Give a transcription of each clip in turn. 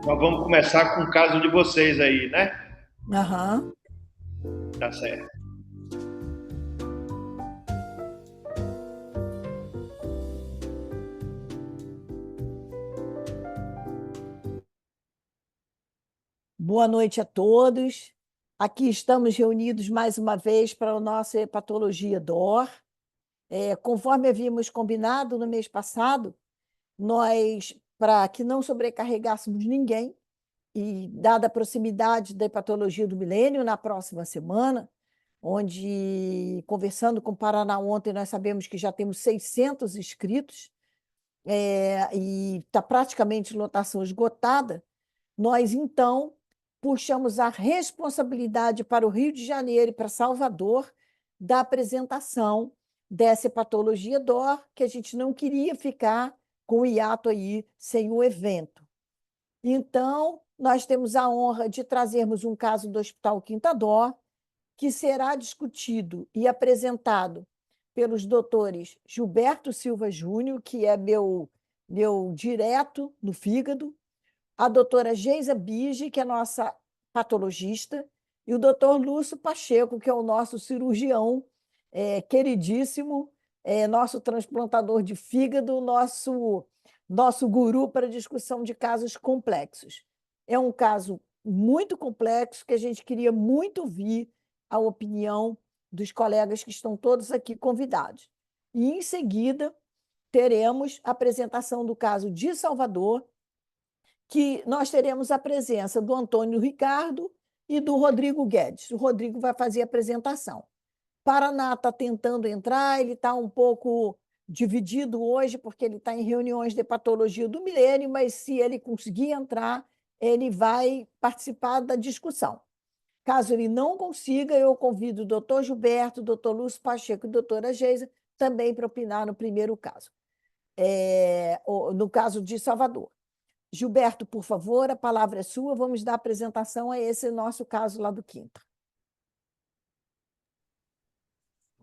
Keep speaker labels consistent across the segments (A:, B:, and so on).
A: Nós vamos começar com o caso de vocês aí, né?
B: Aham.
A: Tá certo.
B: Boa noite a todos. Aqui estamos reunidos mais uma vez para a nossa hepatologia DOR. Conforme havíamos combinado no mês passado, nós, para que não sobrecarregássemos ninguém, e dada a proximidade da hepatologia do milênio na próxima semana, onde, conversando com o Paraná ontem, nós sabemos que já temos 600 inscritos, e está praticamente lotação esgotada. Nós, então, puxamos a responsabilidade para o Rio de Janeiro e para Salvador da apresentação dessa hepatologia DOR, que a gente não queria ficar com o hiato aí sem o evento. Então, nós temos a honra de trazermos um caso do Hospital Quinta Dor, que será discutido e apresentado pelos doutores Gilberto Silva Júnior, que é meu direto no fígado, a doutora Geisa Bige, que é nossa patologista, e o doutor Lúcio Pacheco, que é o nosso cirurgião queridíssimo, nosso transplantador de fígado, nosso guru para discussão de casos complexos. É um caso muito complexo que a gente queria muito ouvir a opinião dos colegas que estão todos aqui convidados. E, em seguida, teremos a apresentação do caso de Salvador, que nós teremos a presença do Antônio Ricardo e do Rodrigo Guedes. O Rodrigo vai fazer a apresentação. Paraná está tentando entrar, ele está um pouco dividido hoje, porque ele está em reuniões de patologia do milênio, mas se ele conseguir entrar, ele vai participar da discussão. Caso ele não consiga, eu convido o doutor Gilberto, o doutor Lúcio Pacheco e a doutora Geisa também para opinar no primeiro caso, no caso de Salvador. Gilberto, por favor, a palavra é sua. Vamos dar apresentação a esse nosso caso lá do Quinta.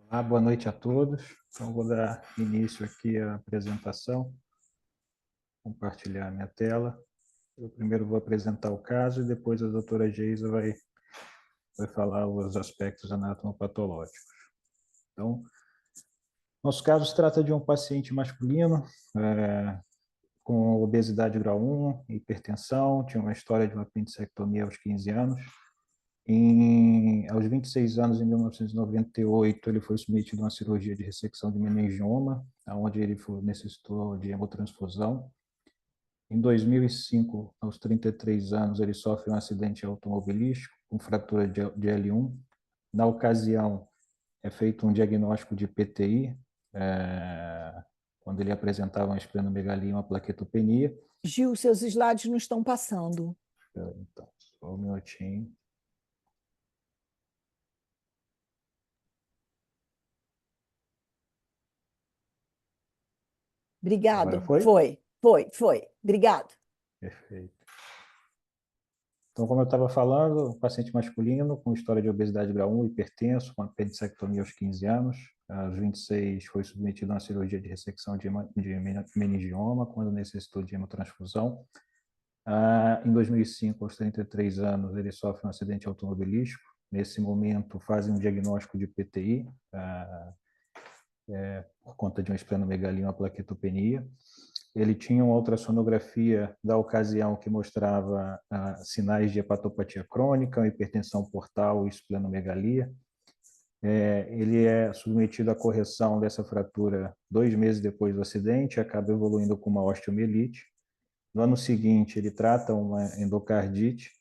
C: Olá, boa noite a todos. Então, vou dar início aqui à apresentação, compartilhar a minha tela. Eu primeiro vou apresentar o caso e depois a doutora Geisa vai falar os aspectos anatomopatológicos. Então, nosso caso se trata de um paciente masculino com obesidade grau 1, hipertensão, tinha uma história de uma apendicectomia aos 15 anos. Aos 26 anos, em 1998, ele foi submetido a uma cirurgia de ressecção de meningioma, onde ele necessitou de hemotransfusão. Em 2005, aos 33 anos, ele sofre um acidente automobilístico com fratura de L1. Na ocasião, é feito um diagnóstico de PTI, quando ele apresentava uma esplenomegalia e uma plaquetopenia.
B: Gil, seus slides não estão passando.
C: Então, só um minutinho. Agora
B: Obrigado.
C: foi?
B: Foi. Obrigado.
C: Perfeito. Então, como eu estava falando, um paciente masculino com história de obesidade grau 1, hipertenso, com apendicectomia aos 15 anos. Aos 26, foi submetido a uma cirurgia de ressecção de meningioma, quando necessitou de hemotransfusão. Em 2005, aos 33 anos, ele sofre um acidente automobilístico. Nesse momento, fazem um diagnóstico de PTI, por conta de uma esplenomegalia e uma plaquetopenia. Ele tinha uma ultrassonografia da ocasião que mostrava sinais de hepatopatia crônica, hipertensão portal e esplenomegalia. Ele é submetido à correção dessa fratura 2 meses depois do acidente, acaba evoluindo com uma osteomielite. No ano seguinte, ele trata uma endocardite.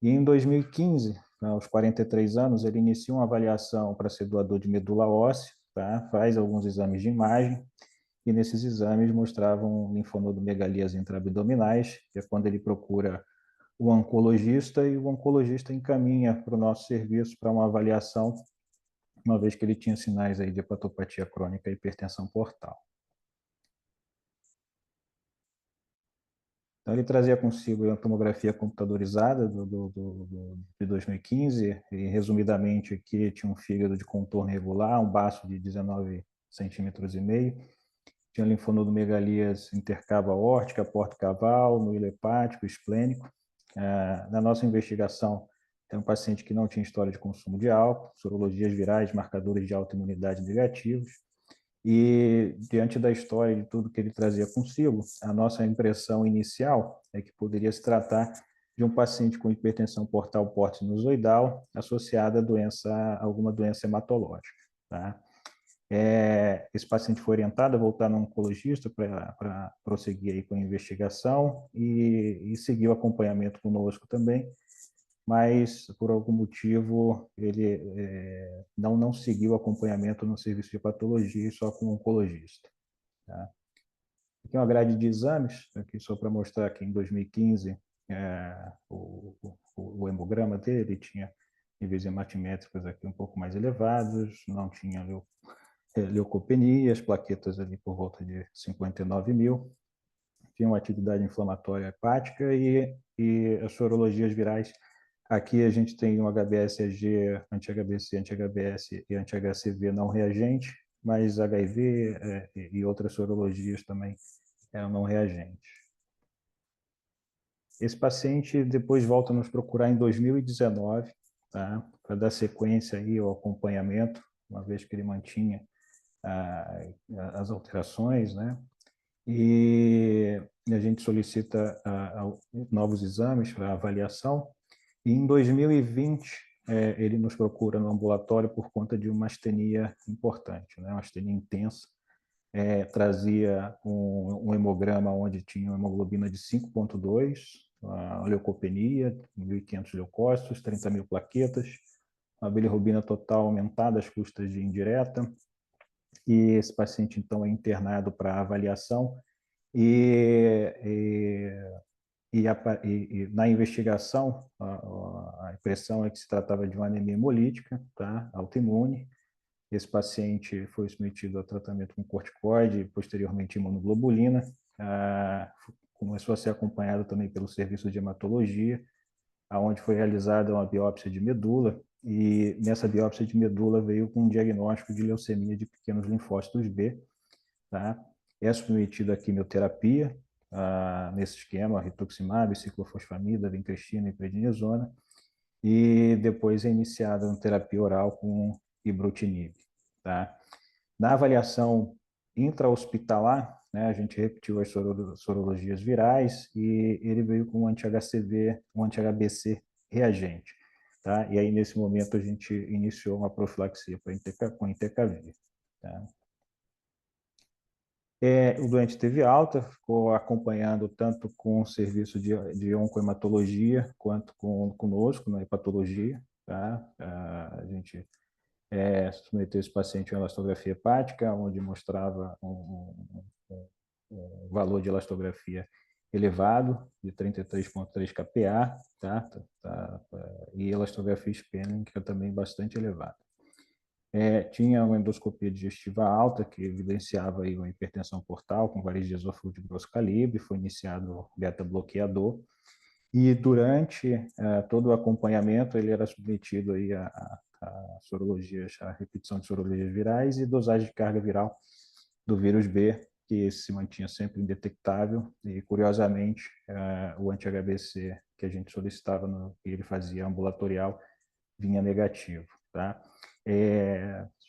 C: E em 2015, aos 43 anos, ele inicia uma avaliação para ser doador de medula óssea, tá? Faz alguns exames de imagem, e nesses exames mostravam linfonodomegalias intraabdominais, que é quando ele procura o oncologista, e o oncologista encaminha para o nosso serviço para uma avaliação, uma vez que ele tinha sinais aí de hepatopatia crônica e hipertensão portal. Então, ele trazia consigo a tomografia computadorizada de 2015, e resumidamente aqui tinha um fígado de contorno regular, um baço de 19,5 cm, tinha linfonodomegalias intercava aórtica, porto-caval, no hilo hepático, esplênico. Na nossa investigação, tem um paciente que não tinha história de consumo de álcool, sorologias virais, marcadores de autoimunidade negativos. E, diante da história de tudo que ele trazia consigo, a nossa impressão inicial é que poderia se tratar de um paciente com hipertensão portal porto-sinusoidal associada a alguma doença hematológica. Tá? Esse paciente foi orientado a voltar no oncologista para prosseguir aí com a investigação e seguir o acompanhamento conosco também, mas por algum motivo ele não seguiu o acompanhamento no serviço de patologia e só com o oncologista. Tá? Aqui é uma grade de exames, aqui só para mostrar que em 2015 o hemograma dele tinha níveis hematimétricos aqui um pouco mais elevados, não tinha leucopenia, as plaquetas ali por volta de 59 mil, tinha uma atividade inflamatória hepática e as sorologias virais. Aqui a gente tem um HBsAg, anti-HBC, anti-HBs e anti-HCV não reagente, mas HIV e outras sorologias também eram não reagentes. Esse paciente depois volta a nos procurar em 2019, tá? Para dar sequência aí ao acompanhamento, uma vez que ele mantinha as alterações, né? E a gente solicita novos exames para avaliação. E em 2020, ele nos procura no ambulatório por conta de uma astenia importante, né? Uma astenia intensa. Trazia um hemograma onde tinha uma hemoglobina de 5,2, a leucopenia, 1.500 leucócitos, 30 mil plaquetas, a bilirrubina total aumentada às custas de indireta, e esse paciente, então, é internado para avaliação e na investigação, a impressão é que se tratava de uma anemia hemolítica, tá? Autoimune. Esse paciente foi submetido a tratamento com corticoide, posteriormente imunoglobulina, começou a ser acompanhado também pelo serviço de hematologia, onde foi realizada uma biópsia de medula, e nessa biópsia de medula veio com um diagnóstico de leucemia de pequenos linfócitos B. Tá? É submetido à quimioterapia, nesse esquema, rituximab, ciclofosfamida, vincristina e prednisona, e depois é iniciada uma terapia oral com ibrutinib. Tá? Na avaliação intra-hospitalar, né, a gente repetiu as sorologias virais e ele veio com um anti-HCV, um anti-HBC reagente. Tá? E aí, nesse momento, a gente iniciou uma profilaxia com Entecavir. Tá? O doente teve alta, ficou acompanhando tanto com o serviço de oncohematologia quanto conosco na hepatologia. Tá? A gente submeteu esse paciente a uma elastografia hepática, onde mostrava um valor de elastografia elevado, de 33,3 kPa, tá? E elastografia espênica também bastante elevada. Tinha uma endoscopia digestiva alta, que evidenciava aí uma hipertensão portal com varizes de esôfago de grosso calibre, foi iniciado o beta-bloqueador, e durante todo o acompanhamento ele era submetido aí a sorologias, a repetição de sorologias virais e dosagem de carga viral do vírus B, que se mantinha sempre indetectável, e curiosamente o anti-HBC que a gente solicitava, que ele fazia ambulatorial, vinha negativo. Tá?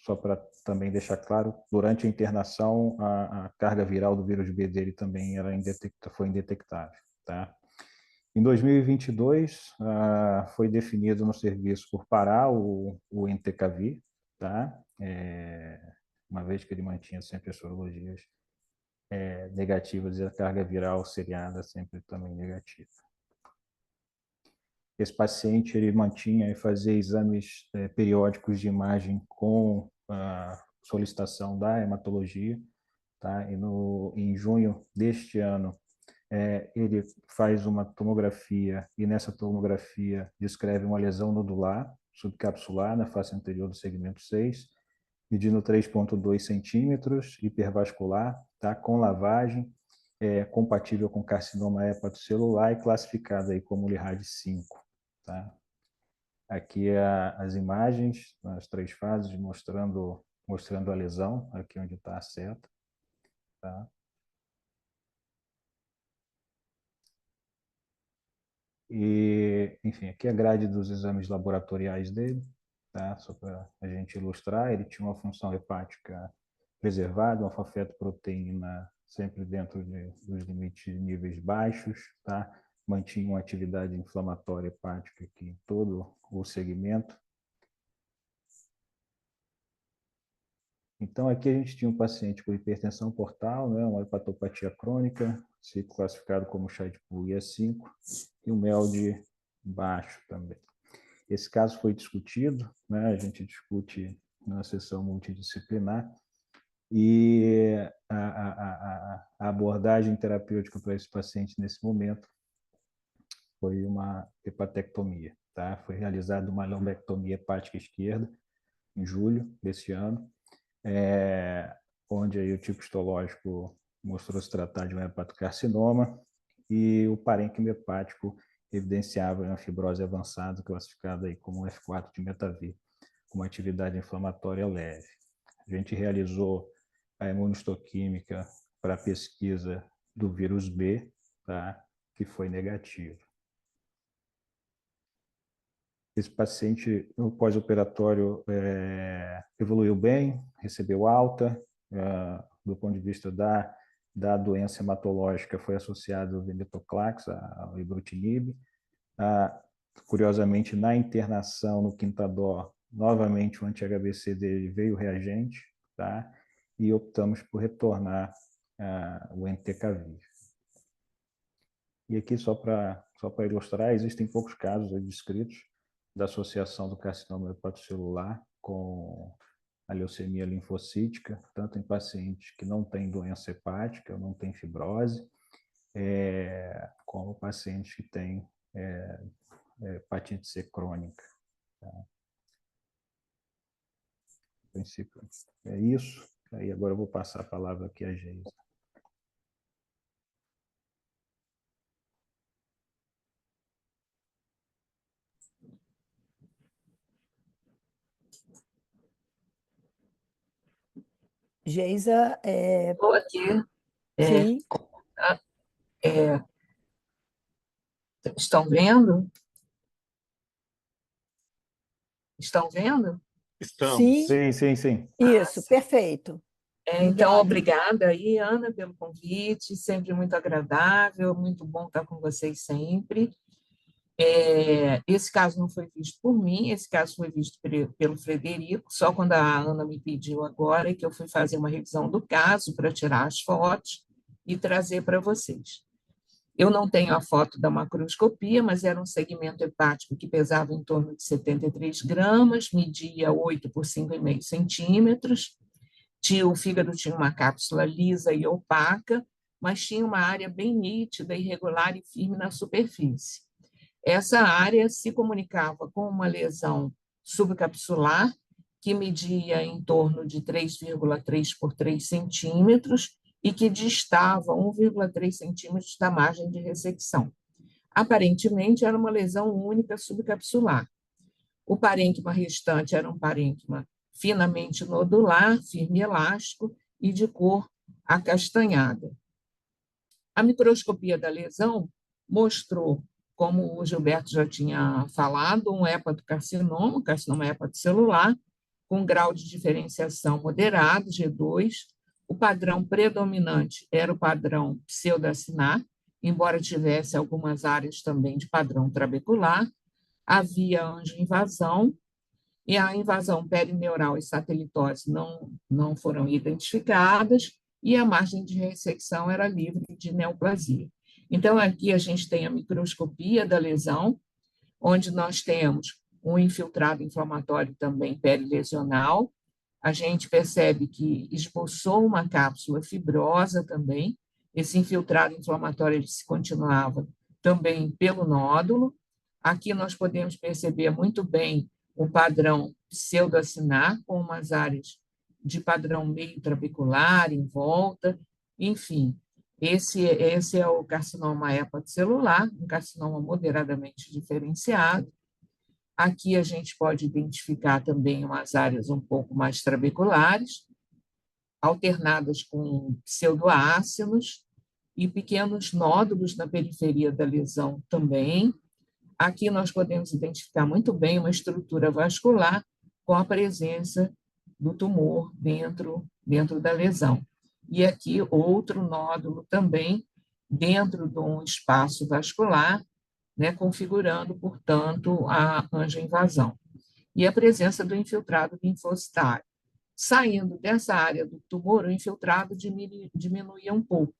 C: Só para também deixar claro, durante a internação, a carga viral do vírus B dele também foi indetectável. Tá? Em 2022, foi definido no serviço por parar o Entecavir, tá? Uma vez que ele mantinha sempre as sorologias negativas e a carga viral seriada sempre também negativa. Esse paciente ele mantinha e fazia exames periódicos de imagem com a solicitação da hematologia, tá? E em junho deste ano, ele faz uma tomografia e nessa tomografia descreve uma lesão nodular subcapsular na face anterior do segmento 6, medindo 3,2 centímetros, hipervascular, tá? Com lavagem, compatível com carcinoma hepatocelular e classificada aí como LIRAD 5. Tá? Aqui as imagens, as 3 fases, mostrando a lesão, aqui onde está a seta. tá? E, enfim, aqui é a grade dos exames laboratoriais dele, tá? Só para a gente ilustrar, ele tinha uma função hepática preservada, uma alfa-fetoproteína sempre dentro dos limites de níveis baixos, tá? Mantinha uma atividade inflamatória hepática aqui em todo o segmento. Então, aqui a gente tinha um paciente com hipertensão portal, né, uma hepatopatia crônica, se classificado como chá de Puglia 5, e um MELD baixo também. Esse caso foi discutido, né, a gente discute na sessão multidisciplinar, e a abordagem terapêutica para esse paciente nesse momento foi uma hepatectomia. Tá? Foi realizada uma lombectomia hepática esquerda em julho desse ano, onde aí o tipo histológico mostrou se tratar de um hepatocarcinoma e o parênquima hepático evidenciava uma fibrose avançada, classificada aí como F4 de Metavir, com uma atividade inflamatória leve. A gente realizou a imunistoquímica para a pesquisa do vírus B, tá? Que foi negativo. Esse paciente, no pós-operatório, evoluiu bem, recebeu alta, do ponto de vista da doença hematológica, foi associado ao venetoclax, ao ibrutinib. Curiosamente, na internação, no Quintador, novamente o anti-HBC dele veio reagente, tá? E optamos por retornar o entecavir. E aqui, só para ilustrar, existem poucos casos descritos da associação do carcinoma hepatocelular com a leucemia linfocítica, tanto em pacientes que não têm doença hepática, não têm fibrose, como pacientes que têm hepatite C crônica. Tá? No princípio, é isso. Aí agora eu vou passar a palavra aqui à Geisa.
B: Geisa,
D: Estou aqui.
B: sim,
D: Estão vendo? Estão vendo?
A: Estamos.
B: sim,
C: Sim, sim, sim.
B: isso, perfeito.
D: Então, obrigada aí, Ana, pelo convite, sempre muito agradável, muito bom estar com vocês sempre. Esse caso não foi visto por mim, esse caso foi visto pelo Frederico, só quando a Ana me pediu agora que eu fui fazer uma revisão do caso para tirar as fotos e trazer para vocês. Eu não tenho a foto da macroscopia, mas era um segmento hepático que pesava em torno de 73 gramas, media 8 por 5,5 centímetros. O fígado tinha uma cápsula lisa e opaca, mas tinha uma área bem nítida, irregular e firme na superfície. Essa área se comunicava com uma lesão subcapsular, que media em torno de 3,3 por 3 centímetros e que distava 1,3 centímetros da margem de ressecção. Aparentemente, era uma lesão única subcapsular. O parênquima restante era um parênquima finamente nodular, firme e elástico e de cor acastanhada. A microscopia da lesão mostrou, como o Gilberto já tinha falado, um hepatocarcinoma, carcinoma hepatocelular, com grau de diferenciação moderado, G2. O padrão predominante era o padrão pseudacinar, embora tivesse algumas áreas também de padrão trabecular. Havia angioinvasão, e a invasão perineural e satelitose não foram identificadas, e a margem de ressecção era livre de neoplasia. Então, aqui a gente tem a microscopia da lesão, onde nós temos um infiltrado inflamatório também perilesional. A gente percebe que esboçou uma cápsula fibrosa também. Esse infiltrado inflamatório ele se continuava também pelo nódulo. Aqui nós podemos perceber muito bem o padrão pseudoacinar, com umas áreas de padrão meio trabecular em volta. Enfim, esse é o carcinoma hepatocelular, um carcinoma moderadamente diferenciado. Aqui a gente pode identificar também umas áreas um pouco mais trabeculares. alternadas com pseudoácinos e pequenos nódulos na periferia da lesão também. Aqui nós podemos identificar muito bem uma estrutura vascular com a presença do tumor dentro da lesão. E aqui outro nódulo também dentro de um espaço vascular, né, configurando, portanto, a angioinvasão. E a presença do infiltrado linfocitário. Saindo dessa área do tumor, o infiltrado diminuía um pouco.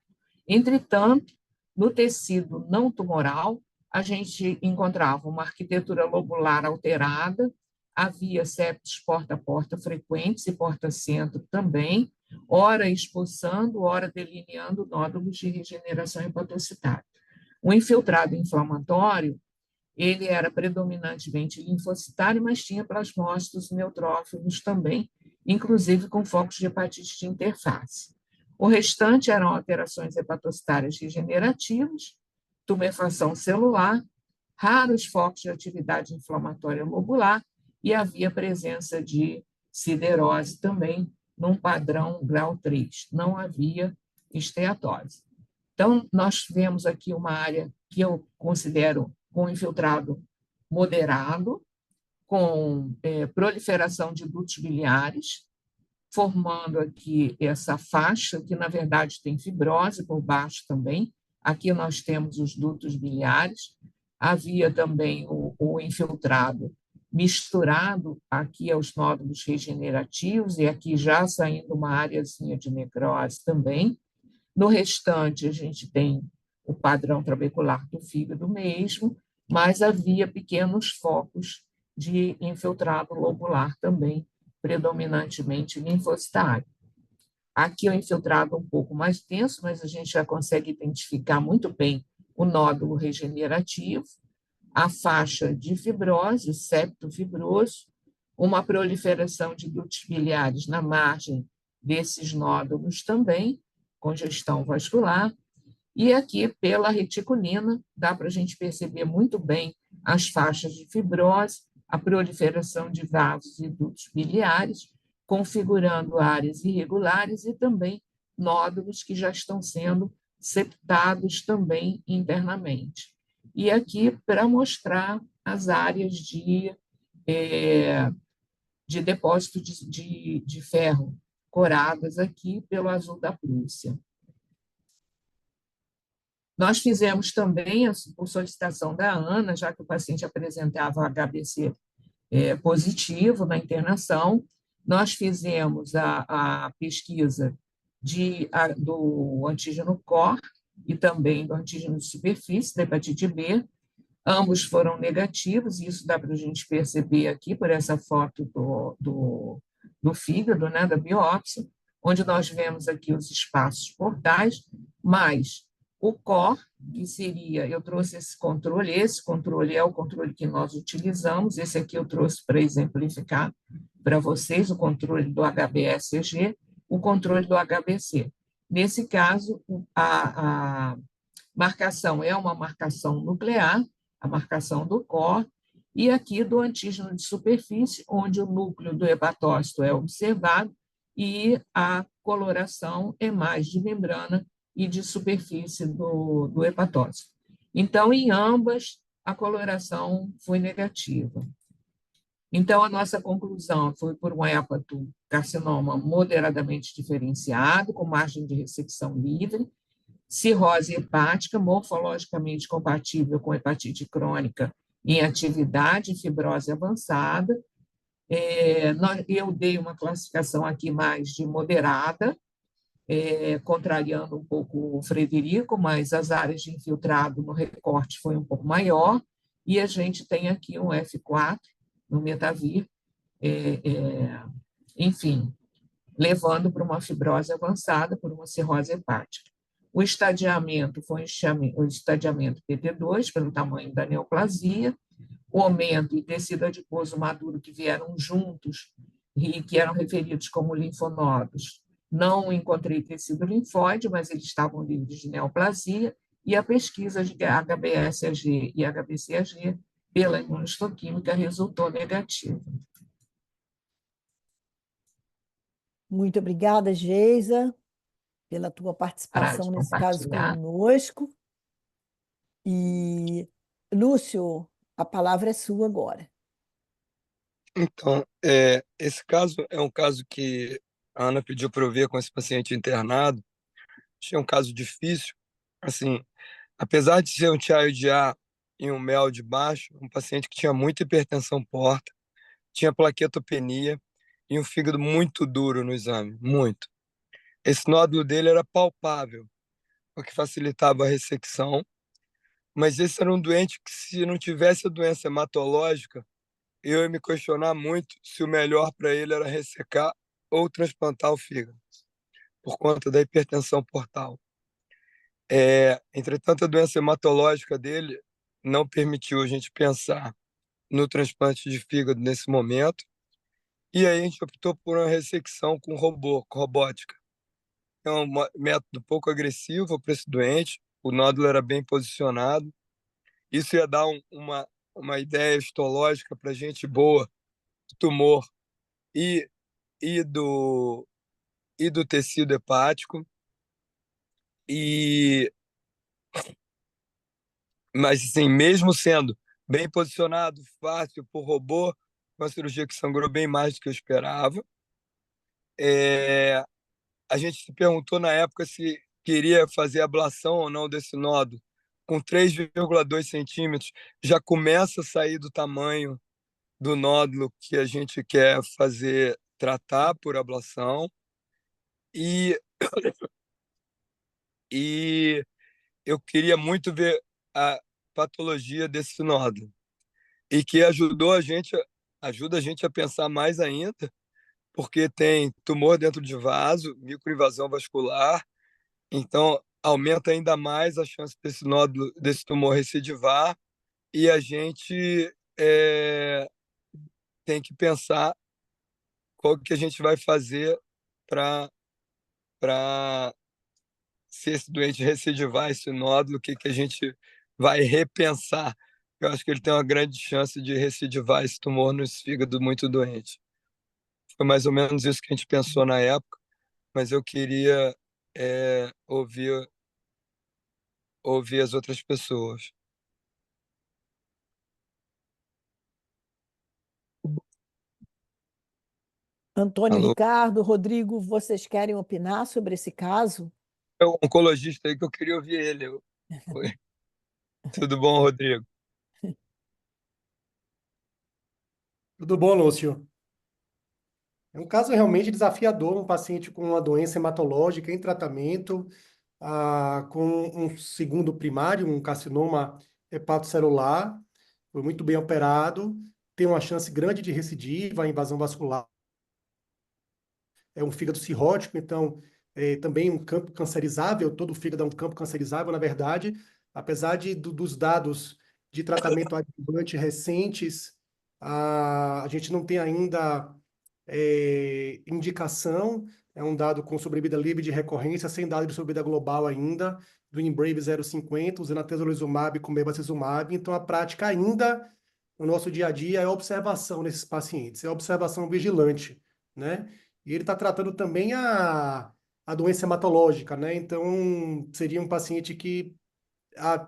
D: Entretanto, no tecido não tumoral, a gente encontrava uma arquitetura lobular alterada, havia septos porta-a-porta frequentes e porta-centro também, ora expulsando, ora delineando nódulos de regeneração hepatocitária. O infiltrado inflamatório, ele era predominantemente linfocitário, mas tinha plasmócitos neutrófilos também, inclusive com focos de hepatite de interface. O restante eram alterações hepatocitárias regenerativas, tumefação celular, raros focos de atividade inflamatória lobular e havia presença de siderose também, num padrão grau 3. Não havia esteatose. Então, nós vemos aqui uma área que eu considero com infiltrado moderado, com proliferação de dutos biliares, formando aqui essa faixa, que na verdade tem fibrose por baixo também. Aqui nós temos os dutos biliares. Havia também o infiltrado misturado aqui aos nódulos regenerativos, e aqui já saindo uma áreazinha de necrose também. No restante, a gente tem o padrão trabecular do fígado mesmo, mas havia pequenos focos de infiltrado lobular também, predominantemente linfocitário. Aqui o infiltrado um pouco mais denso, mas a gente já consegue identificar muito bem o nódulo regenerativo, a faixa de fibrose, o septo fibroso, uma proliferação de dutos biliares na margem desses nódulos também, congestão vascular, e aqui pela reticulina dá para a gente perceber muito bem as faixas de fibrose, a proliferação de vasos e dutos biliares, configurando áreas irregulares e também nódulos que já estão sendo septados também internamente. E aqui para mostrar as áreas de depósito de ferro coradas aqui pelo azul da Prússia. Nós fizemos também, por solicitação da Ana, já que o paciente apresentava HBC positivo na internação, nós fizemos a pesquisa do antígeno COR e também do antígeno de superfície da hepatite B. Ambos foram negativos, e isso dá para a gente perceber aqui por essa foto do fígado, né, da biópsia, onde nós vemos aqui os espaços portais, mas o COR, que seria, eu trouxe esse controle é o controle que nós utilizamos, esse aqui eu trouxe para exemplificar para vocês, o controle do HBsAg, o controle do HBC. Nesse caso, a marcação é uma marcação nuclear, a marcação do COR, e aqui do antígeno de superfície, onde o núcleo do hepatócito é observado e a coloração é mais de membrana e de superfície do hepatócito. Então, em ambas, a coloração foi negativa. Então, a nossa conclusão foi por um hepatocarcinoma moderadamente diferenciado, com margem de ressecção livre, cirrose hepática, morfologicamente compatível com hepatite crônica em atividade e fibrose avançada. Eu dei uma classificação aqui mais de moderada, contrariando um pouco o Frederico, mas as áreas de infiltrado no recorte foi um pouco maior, e a gente tem aqui um F4 no Metavir, enfim, levando para uma fibrose avançada, por uma cirrose hepática. O estadiamento foi o estadiamento PT2, pelo tamanho da neoplasia, o aumento e tecido adiposo maduro que vieram juntos e que eram referidos como linfonodos. Não encontrei tecido linfóide, mas eles estavam livres de neoplasia, e a pesquisa de HBsAg e HBcAg pela imunistoquímica resultou negativa.
B: Muito obrigada, Geisa, pela tua
D: Parar de
B: participação nesse caso
D: compartilhar.
B: conosco. E, Lúcio, a palavra é sua agora.
E: Então, esse caso é um caso que a Ana pediu para eu ver com esse paciente internado. Achei um caso difícil. Assim, apesar de ser um TIA e um MEL de baixo, um paciente que tinha muita hipertensão porta, tinha plaquetopenia e um fígado muito duro no exame, muito. Esse nódulo dele era palpável, o que facilitava a ressecção, mas esse era um doente que, se não tivesse a doença hematológica, eu ia me questionar muito se o melhor para ele era ressecar ou transplantar o fígado, por conta da hipertensão portal. Entretanto, a doença hematológica dele não permitiu a gente pensar no transplante de fígado nesse momento, e aí a gente optou por uma ressecção com robótica. É um método pouco agressivo para esse doente, o nódulo era bem posicionado, isso ia dar uma ideia histológica para a gente boa do tumor e, e, do, e do tecido hepático, e mas assim, mesmo sendo bem posicionado, fácil por robô, uma cirurgia que sangrou bem mais do que eu esperava. A gente se perguntou na época se queria fazer ablação ou não desse nódulo. Com 3,2 centímetros, já começa a sair do tamanho do nódulo que a gente quer fazer tratar por ablação. E, e eu queria muito ver a patologia desse nódulo. E que ajuda a gente a pensar mais ainda, porque tem tumor dentro de vaso, microinvasão vascular, então aumenta ainda mais a chance desse nódulo, desse tumor recidivar, e a gente tem que pensar qual que a gente vai fazer para se esse doente recidivar esse nódulo, o que, que a gente vai repensar. Eu acho que ele tem uma grande chance de recidivar esse tumor no fígado muito doente. Foi mais ou menos isso que a gente pensou na época, mas eu queria ouvir as outras pessoas.
B: Antônio
E: Alô?
B: Ricardo, Rodrigo, vocês querem opinar sobre esse caso?
E: É o oncologista aí que eu queria ouvir ele. Oi. Tudo bom, Rodrigo?
F: Tudo bom, Lúcio? É um caso realmente desafiador, um paciente com uma doença hematológica em tratamento, com um segundo primário, um carcinoma hepatocelular, foi muito bem operado, tem uma chance grande de recidiva, invasão vascular, é um fígado cirrótico, então também um campo cancerizável, todo fígado é um campo cancerizável, na verdade, apesar dos dados de tratamento adjuvante recentes, a gente não tem ainda indicação, é um dado com sobrevida livre de recorrência, sem dado de sobrevida global ainda, do Embrave 050, usando atezolizumab com bevacizumab. Então, a prática ainda, no nosso dia a dia, é observação nesses pacientes, é observação vigilante, né? E ele está tratando também a doença hematológica, né? Então, seria um paciente que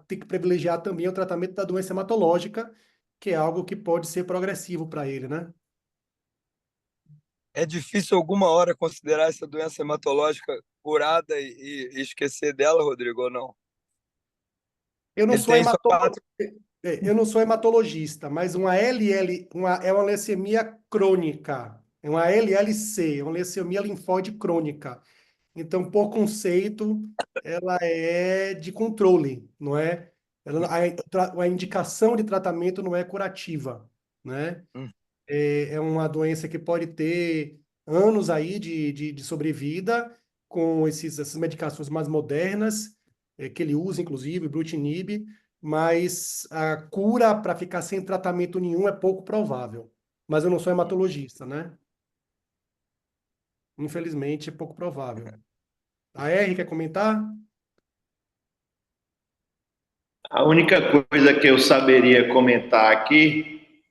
F: tem que privilegiar também o tratamento da doença hematológica, que é algo que pode ser progressivo para ele, né?
E: É difícil alguma hora considerar essa doença hematológica curada e esquecer dela, Rodrigo, ou não?
F: Eu não
E: Ele
F: sou
E: tem só
F: hematologista.
E: 4.
F: Eu não sou hematologista, mas uma LL, é uma leucemia crônica, é uma LLC, é uma leucemia linfóide crônica. Então, por conceito, ela é de controle, não é? A indicação de tratamento não é curativa, né? É uma doença que pode ter anos aí de sobrevida com essas medicações mais modernas, que ele usa, inclusive, Ibrutinib, mas a cura para ficar sem tratamento nenhum é pouco provável. Mas eu não sou hematologista, né? Infelizmente, é pouco provável. A R quer comentar?
A: A única coisa que eu saberia comentar aqui,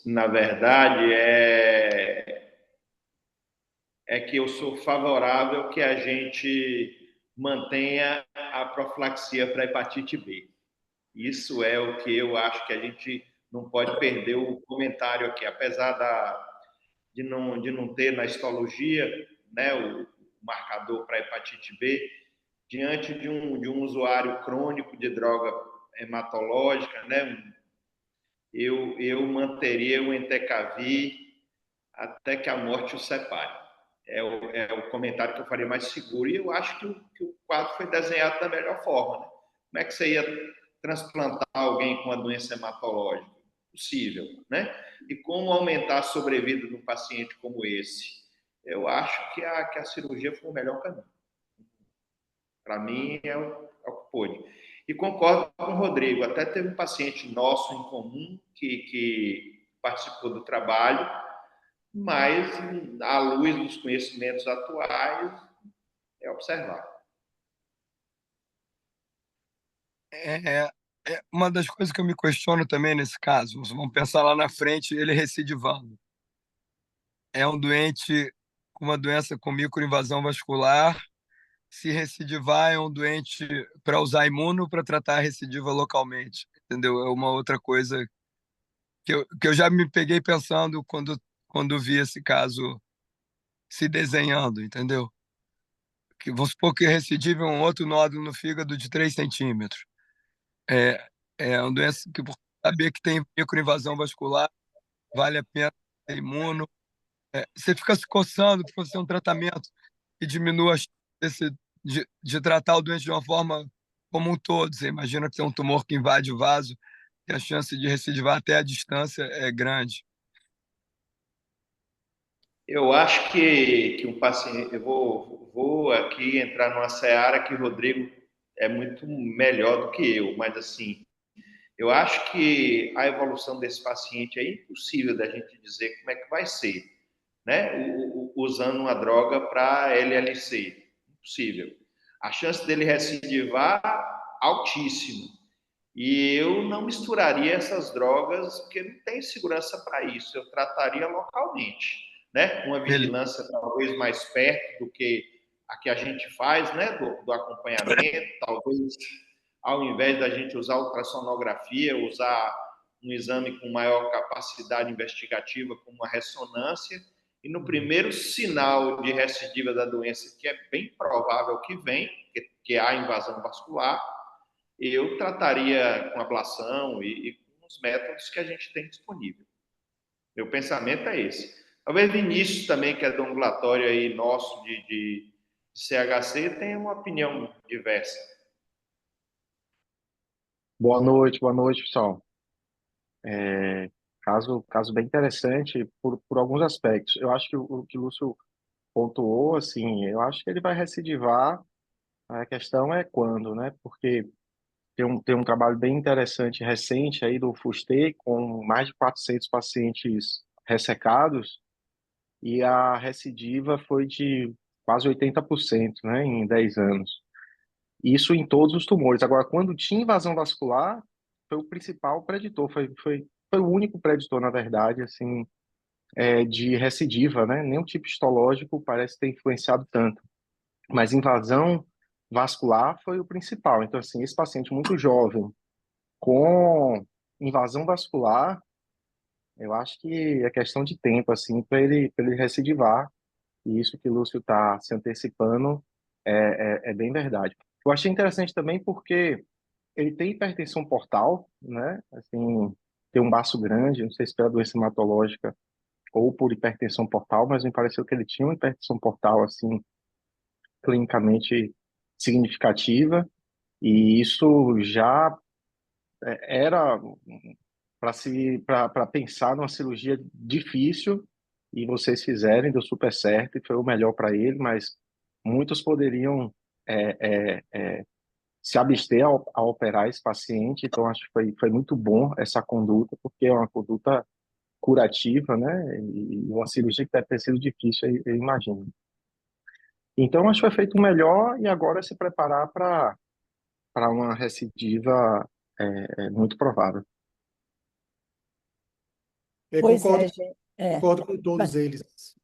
A: na verdade, é é que eu sou favorável que a gente mantenha a profilaxia para hepatite B. Isso é o que eu acho que a gente não pode perder o comentário aqui, apesar de não ter na histologia, né, o marcador para hepatite B, diante de um usuário crônico de droga hematológica, né, eu manteria o Entecavir até que a morte o separe. É o comentário que eu faria mais seguro, e eu acho que o quadro foi desenhado da melhor forma. Né? Como é que você ia transplantar alguém com uma doença hematológica? Possível, né? E como aumentar a sobrevida de um paciente como esse? Eu acho que a cirurgia foi o melhor caminho. Para mim, é o que pôde. E concordo com o Rodrigo, até teve um paciente nosso em comum que participou do trabalho, mas, à luz dos conhecimentos atuais, é observar.
E: É, uma das coisas que eu me questiono também nesse caso, vamos pensar lá na frente, ele recidivando. É um doente com uma doença com microinvasão vascular. Se recidivar, é um doente para usar imuno para tratar a recidiva localmente. Entendeu? É uma outra coisa que eu já me peguei pensando quando vi esse caso se desenhando, entendeu? Que, vamos supor que recidiva é um outro nódulo no fígado de 3 centímetros. É, é uma doença que, por saber que tem microinvasão vascular, vale a pena ter imuno. Você fica se coçando para fazer um tratamento que diminua a chance de tratar o doente de uma forma como um todo. Você imagina que tem um tumor que invade o vaso, e a chance de recidivar até a distância é grande.
A: Eu acho que um paciente. Eu vou aqui entrar numa seara que o Rodrigo é muito melhor do que eu, mas assim, eu acho que a evolução desse paciente é impossível da gente dizer como é que vai ser, né? Usando uma droga para LLC. Impossível. A chance dele recidivar, altíssima. E eu não misturaria essas drogas, porque não tem segurança para isso. Eu trataria localmente, né? Uma
E: Beleza.
A: vigilância talvez mais perto do que a que a gente faz, né? Do acompanhamento. Talvez, ao invés da gente usar ultrassonografia, usar um exame com maior capacidade investigativa, como a ressonância. E no primeiro sinal de recidiva da doença, que é bem provável que vem, que há invasão vascular, eu trataria com ablação e com os métodos que a gente tem disponível. Meu pensamento é esse. Talvez Vinícius também, que é do ambulatório aí nosso de CHC, tenha uma opinião diversa.
G: Boa noite, pessoal. Caso bem interessante por alguns aspectos. Eu acho que o que o Lúcio pontuou, assim, eu acho que ele vai recidivar. A questão é quando, né? Porque tem um trabalho bem interessante recente aí do FUSTEI com mais de 400 pacientes ressecados e a recidiva foi de quase 80%, né, em 10 anos. Isso em todos os tumores. Agora, quando tinha invasão vascular, foi o principal preditor, foi o único preditor, na verdade, assim, de recidiva, né? Nenhum tipo histológico parece ter influenciado tanto. Mas invasão vascular foi o principal. Então, assim, esse paciente muito jovem, com invasão vascular, eu acho que é questão de tempo, assim, para ele recidivar. E isso que o Lúcio está se antecipando é bem verdade. Eu achei interessante também porque ele tem hipertensão portal, né? Assim, tem um baço grande, não sei se pela doença hematológica ou por hipertensão portal, mas me pareceu que ele tinha uma hipertensão portal, assim, clinicamente significativa, e isso já era para pensar numa cirurgia difícil, e vocês fizerem, deu super certo, e foi o melhor para ele, mas muitos poderiam se abster a operar esse paciente, então acho que foi muito bom essa conduta, porque é uma conduta curativa, né? E uma cirurgia que deve ter sido difícil, eu imagino. Então acho que foi feito o melhor e agora é se preparar para uma recidiva muito provável.
F: Eu
B: Pois é,
F: concordo,
B: gente.
F: concordo com
B: Mas
F: todos eles.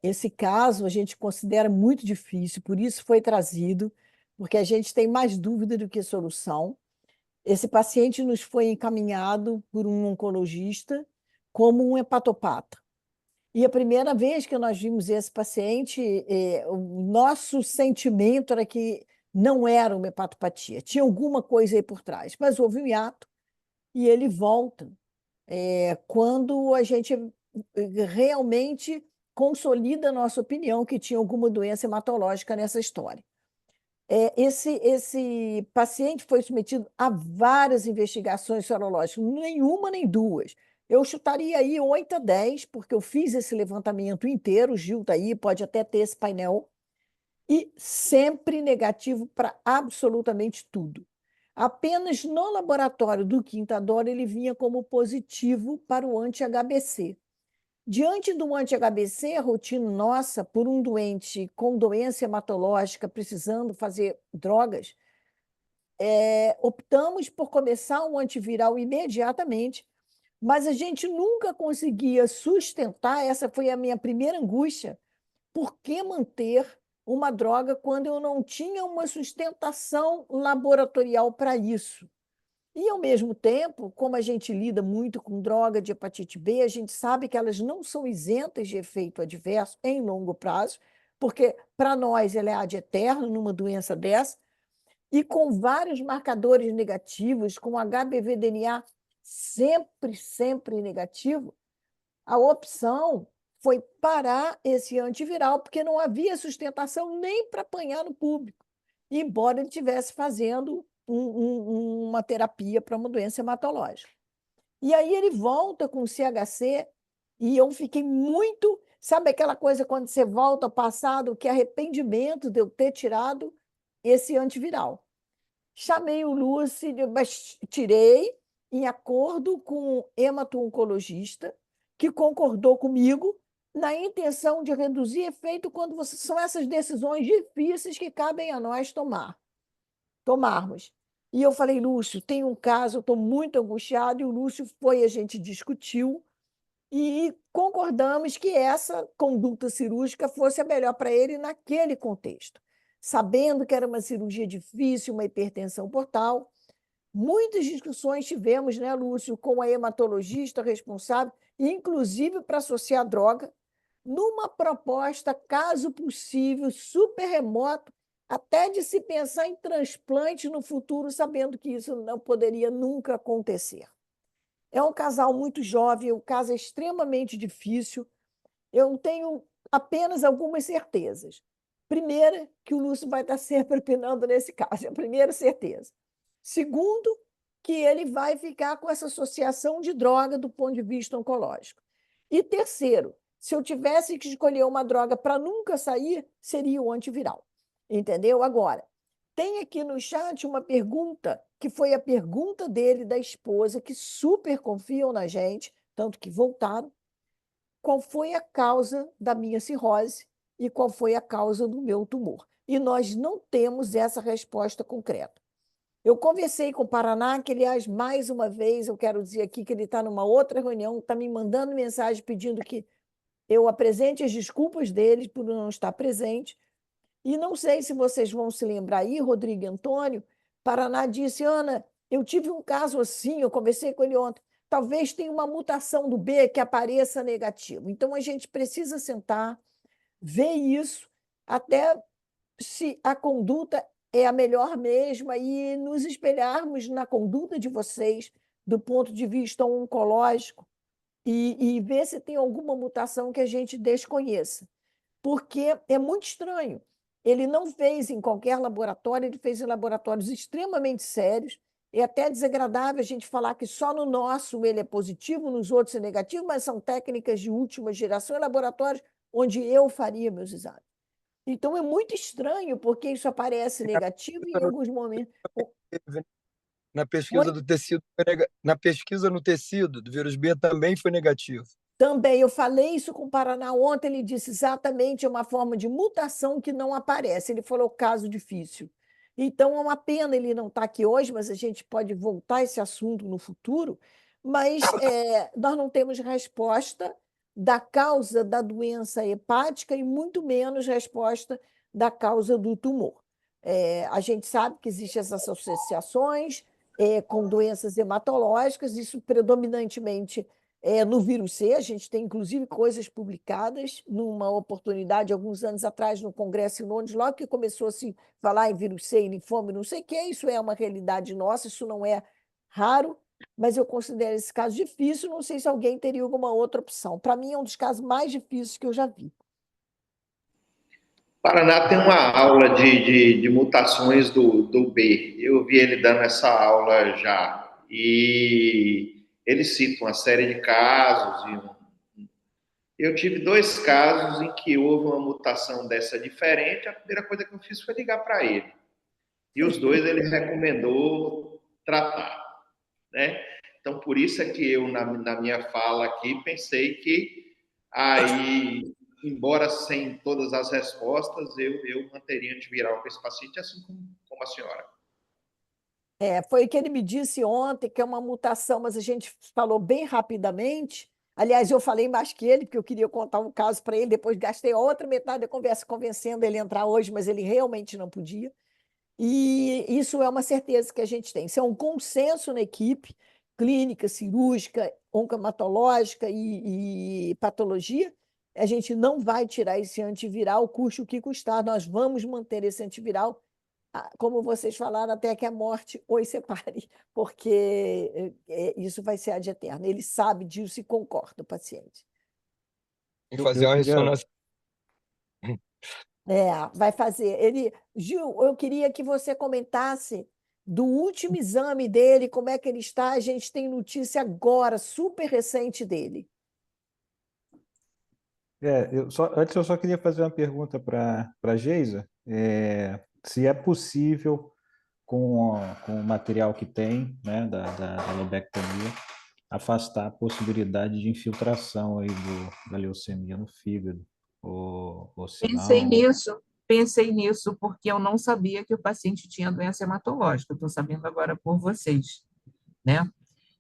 B: Esse caso a gente considera muito difícil, por isso foi trazido, porque a gente tem mais dúvida do que solução. Esse paciente nos foi encaminhado por um oncologista como um hepatopata. E a primeira vez que nós vimos esse paciente, o nosso sentimento era que não era uma hepatopatia, tinha alguma coisa aí por trás, mas houve um hiato e ele volta quando a gente realmente consolida a nossa opinião que tinha alguma doença hematológica nessa história. Esse paciente foi submetido a várias investigações sorológicas, nenhuma nem duas. Eu chutaria aí 8 a 10, porque eu fiz esse levantamento inteiro, o Gil está aí, pode até ter esse painel, e sempre negativo para absolutamente tudo. Apenas no laboratório do Quintador ele vinha como positivo para o anti-HBC. Diante do anti-HBC, a rotina nossa, por um doente com doença hematológica precisando fazer drogas, optamos por começar um antiviral imediatamente, mas a gente nunca conseguia sustentar, essa foi a minha primeira angústia, por que manter uma droga quando eu não tinha uma sustentação laboratorial para isso? E, ao mesmo tempo, como a gente lida muito com droga de hepatite B, a gente sabe que elas não são isentas de efeito adverso em longo prazo, porque, para nós, ela é ad eterno numa doença dessa, e com vários marcadores negativos, com HBV-DNA sempre negativo, a opção foi parar esse antiviral, porque não havia sustentação nem para apanhar no público, embora ele estivesse fazendo uma terapia para uma doença hematológica. E aí ele volta com o CHC e eu fiquei muito... Sabe aquela coisa quando você volta ao passado, que arrependimento de eu ter tirado esse antiviral. Chamei o Lúcio, mas tirei em acordo com o hemato-oncologista, que concordou comigo na intenção de reduzir efeito quando são essas decisões difíceis que cabem a nós tomarmos. E eu falei, Lúcio, tem um caso, eu estou muito angustiado, e o Lúcio foi, a gente discutiu, e concordamos que essa conduta cirúrgica fosse a melhor para ele naquele contexto. Sabendo que era uma cirurgia difícil, uma hipertensão portal, muitas discussões tivemos, né, Lúcio, com a hematologista responsável, inclusive para associar a droga, numa proposta, caso possível, super remoto, até de se pensar em transplante no futuro, sabendo que isso não poderia nunca acontecer. É um casal muito jovem, o caso é extremamente difícil. Eu tenho apenas algumas certezas. Primeira, que o Lúcio vai estar sempre opinando nesse caso, é a primeira certeza. Segundo, que ele vai ficar com essa associação de droga do ponto de vista oncológico. E terceiro, se eu tivesse que escolher uma droga para nunca sair, seria o antiviral. Entendeu? Agora, tem aqui no chat uma pergunta, que foi a pergunta dele e da esposa, que super confiam na gente, tanto que voltaram. Qual foi a causa da minha cirrose e qual foi a causa do meu tumor? E nós não temos essa resposta concreta. Eu conversei com o Paraná, que, aliás, mais uma vez, eu quero dizer aqui que ele está numa outra reunião, está me mandando mensagem pedindo que eu apresente as desculpas dele por não estar presente. E não sei se vocês vão se lembrar aí, Rodrigo e Antônio, Paraná disse, Ana, eu tive um caso assim, eu conversei com ele ontem, talvez tenha uma mutação do B que apareça negativo. Então, a gente precisa sentar, ver isso, até se a conduta é a melhor mesma e nos espelharmos na conduta de vocês do ponto de vista oncológico e ver se tem alguma mutação que a gente desconheça. Porque é muito estranho. Ele não fez em qualquer laboratório, ele fez em laboratórios extremamente sérios. É até desagradável a gente falar que só no nosso ele é positivo, nos outros é negativo, mas são técnicas de última geração em laboratórios onde eu faria meus exames. Então, é muito estranho, porque isso aparece negativo e, em alguns momentos...
E: Na pesquisa do tecido, na pesquisa no tecido do vírus B também foi negativo.
B: Também, eu falei isso com o Paraná ontem, ele disse exatamente, é uma forma de mutação que não aparece. Ele falou caso difícil. Então, é uma pena ele não estar aqui hoje, mas a gente pode voltar a esse assunto no futuro. Mas nós não temos resposta da causa da doença hepática e muito menos resposta da causa do tumor. A gente sabe que existem essas associações com doenças hematológicas, isso predominantemente no vírus C. A gente tem, inclusive, coisas publicadas numa oportunidade, alguns anos atrás, no Congresso em Londres, logo que começou a se falar em vírus C, em linfoma, não sei o que, isso é uma realidade nossa, isso não é raro, mas eu considero esse caso difícil, não sei se alguém teria alguma outra opção. Para mim, é um dos casos mais difíceis que eu já vi.
A: Paraná tem uma aula de mutações do B. Eu vi ele dando essa aula já. E ele cita uma série de casos. Eu tive 2 casos em que houve uma mutação dessa diferente. A primeira coisa que eu fiz foi ligar para ele. E os 2 ele recomendou tratar, né? Então, por isso é que eu, na minha fala aqui, pensei que aí, embora sem todas as respostas, eu manteria antiviral com esse paciente, assim como a senhora.
B: Foi o que ele me disse ontem, que é uma mutação, mas a gente falou bem rapidamente. Aliás, eu falei mais que ele, porque eu queria contar um caso para ele, depois gastei a outra metade da conversa convencendo ele a entrar hoje, mas ele realmente não podia. E isso é uma certeza que a gente tem. Isso é um consenso na equipe, clínica, cirúrgica, oncomatológica e patologia. A gente não vai tirar esse antiviral, custe o que custar, nós vamos manter esse antiviral, como vocês falaram, até que a morte os separe, porque isso vai ser ad eterno. Ele sabe disso e concorda, o paciente.
E: E fazer uma ressonância.
B: Vai fazer. Gil, eu queria que você comentasse do último exame dele, como é que ele está. A gente tem notícia agora, super recente dele.
C: Antes eu só queria fazer uma pergunta para a Geisa, se é possível, com o material que tem, né, da lobectomia, afastar a possibilidade de infiltração aí da leucemia no fígado, ou se
D: Pensei nisso, porque eu não sabia que o paciente tinha doença hematológica, estou sabendo agora por vocês, né?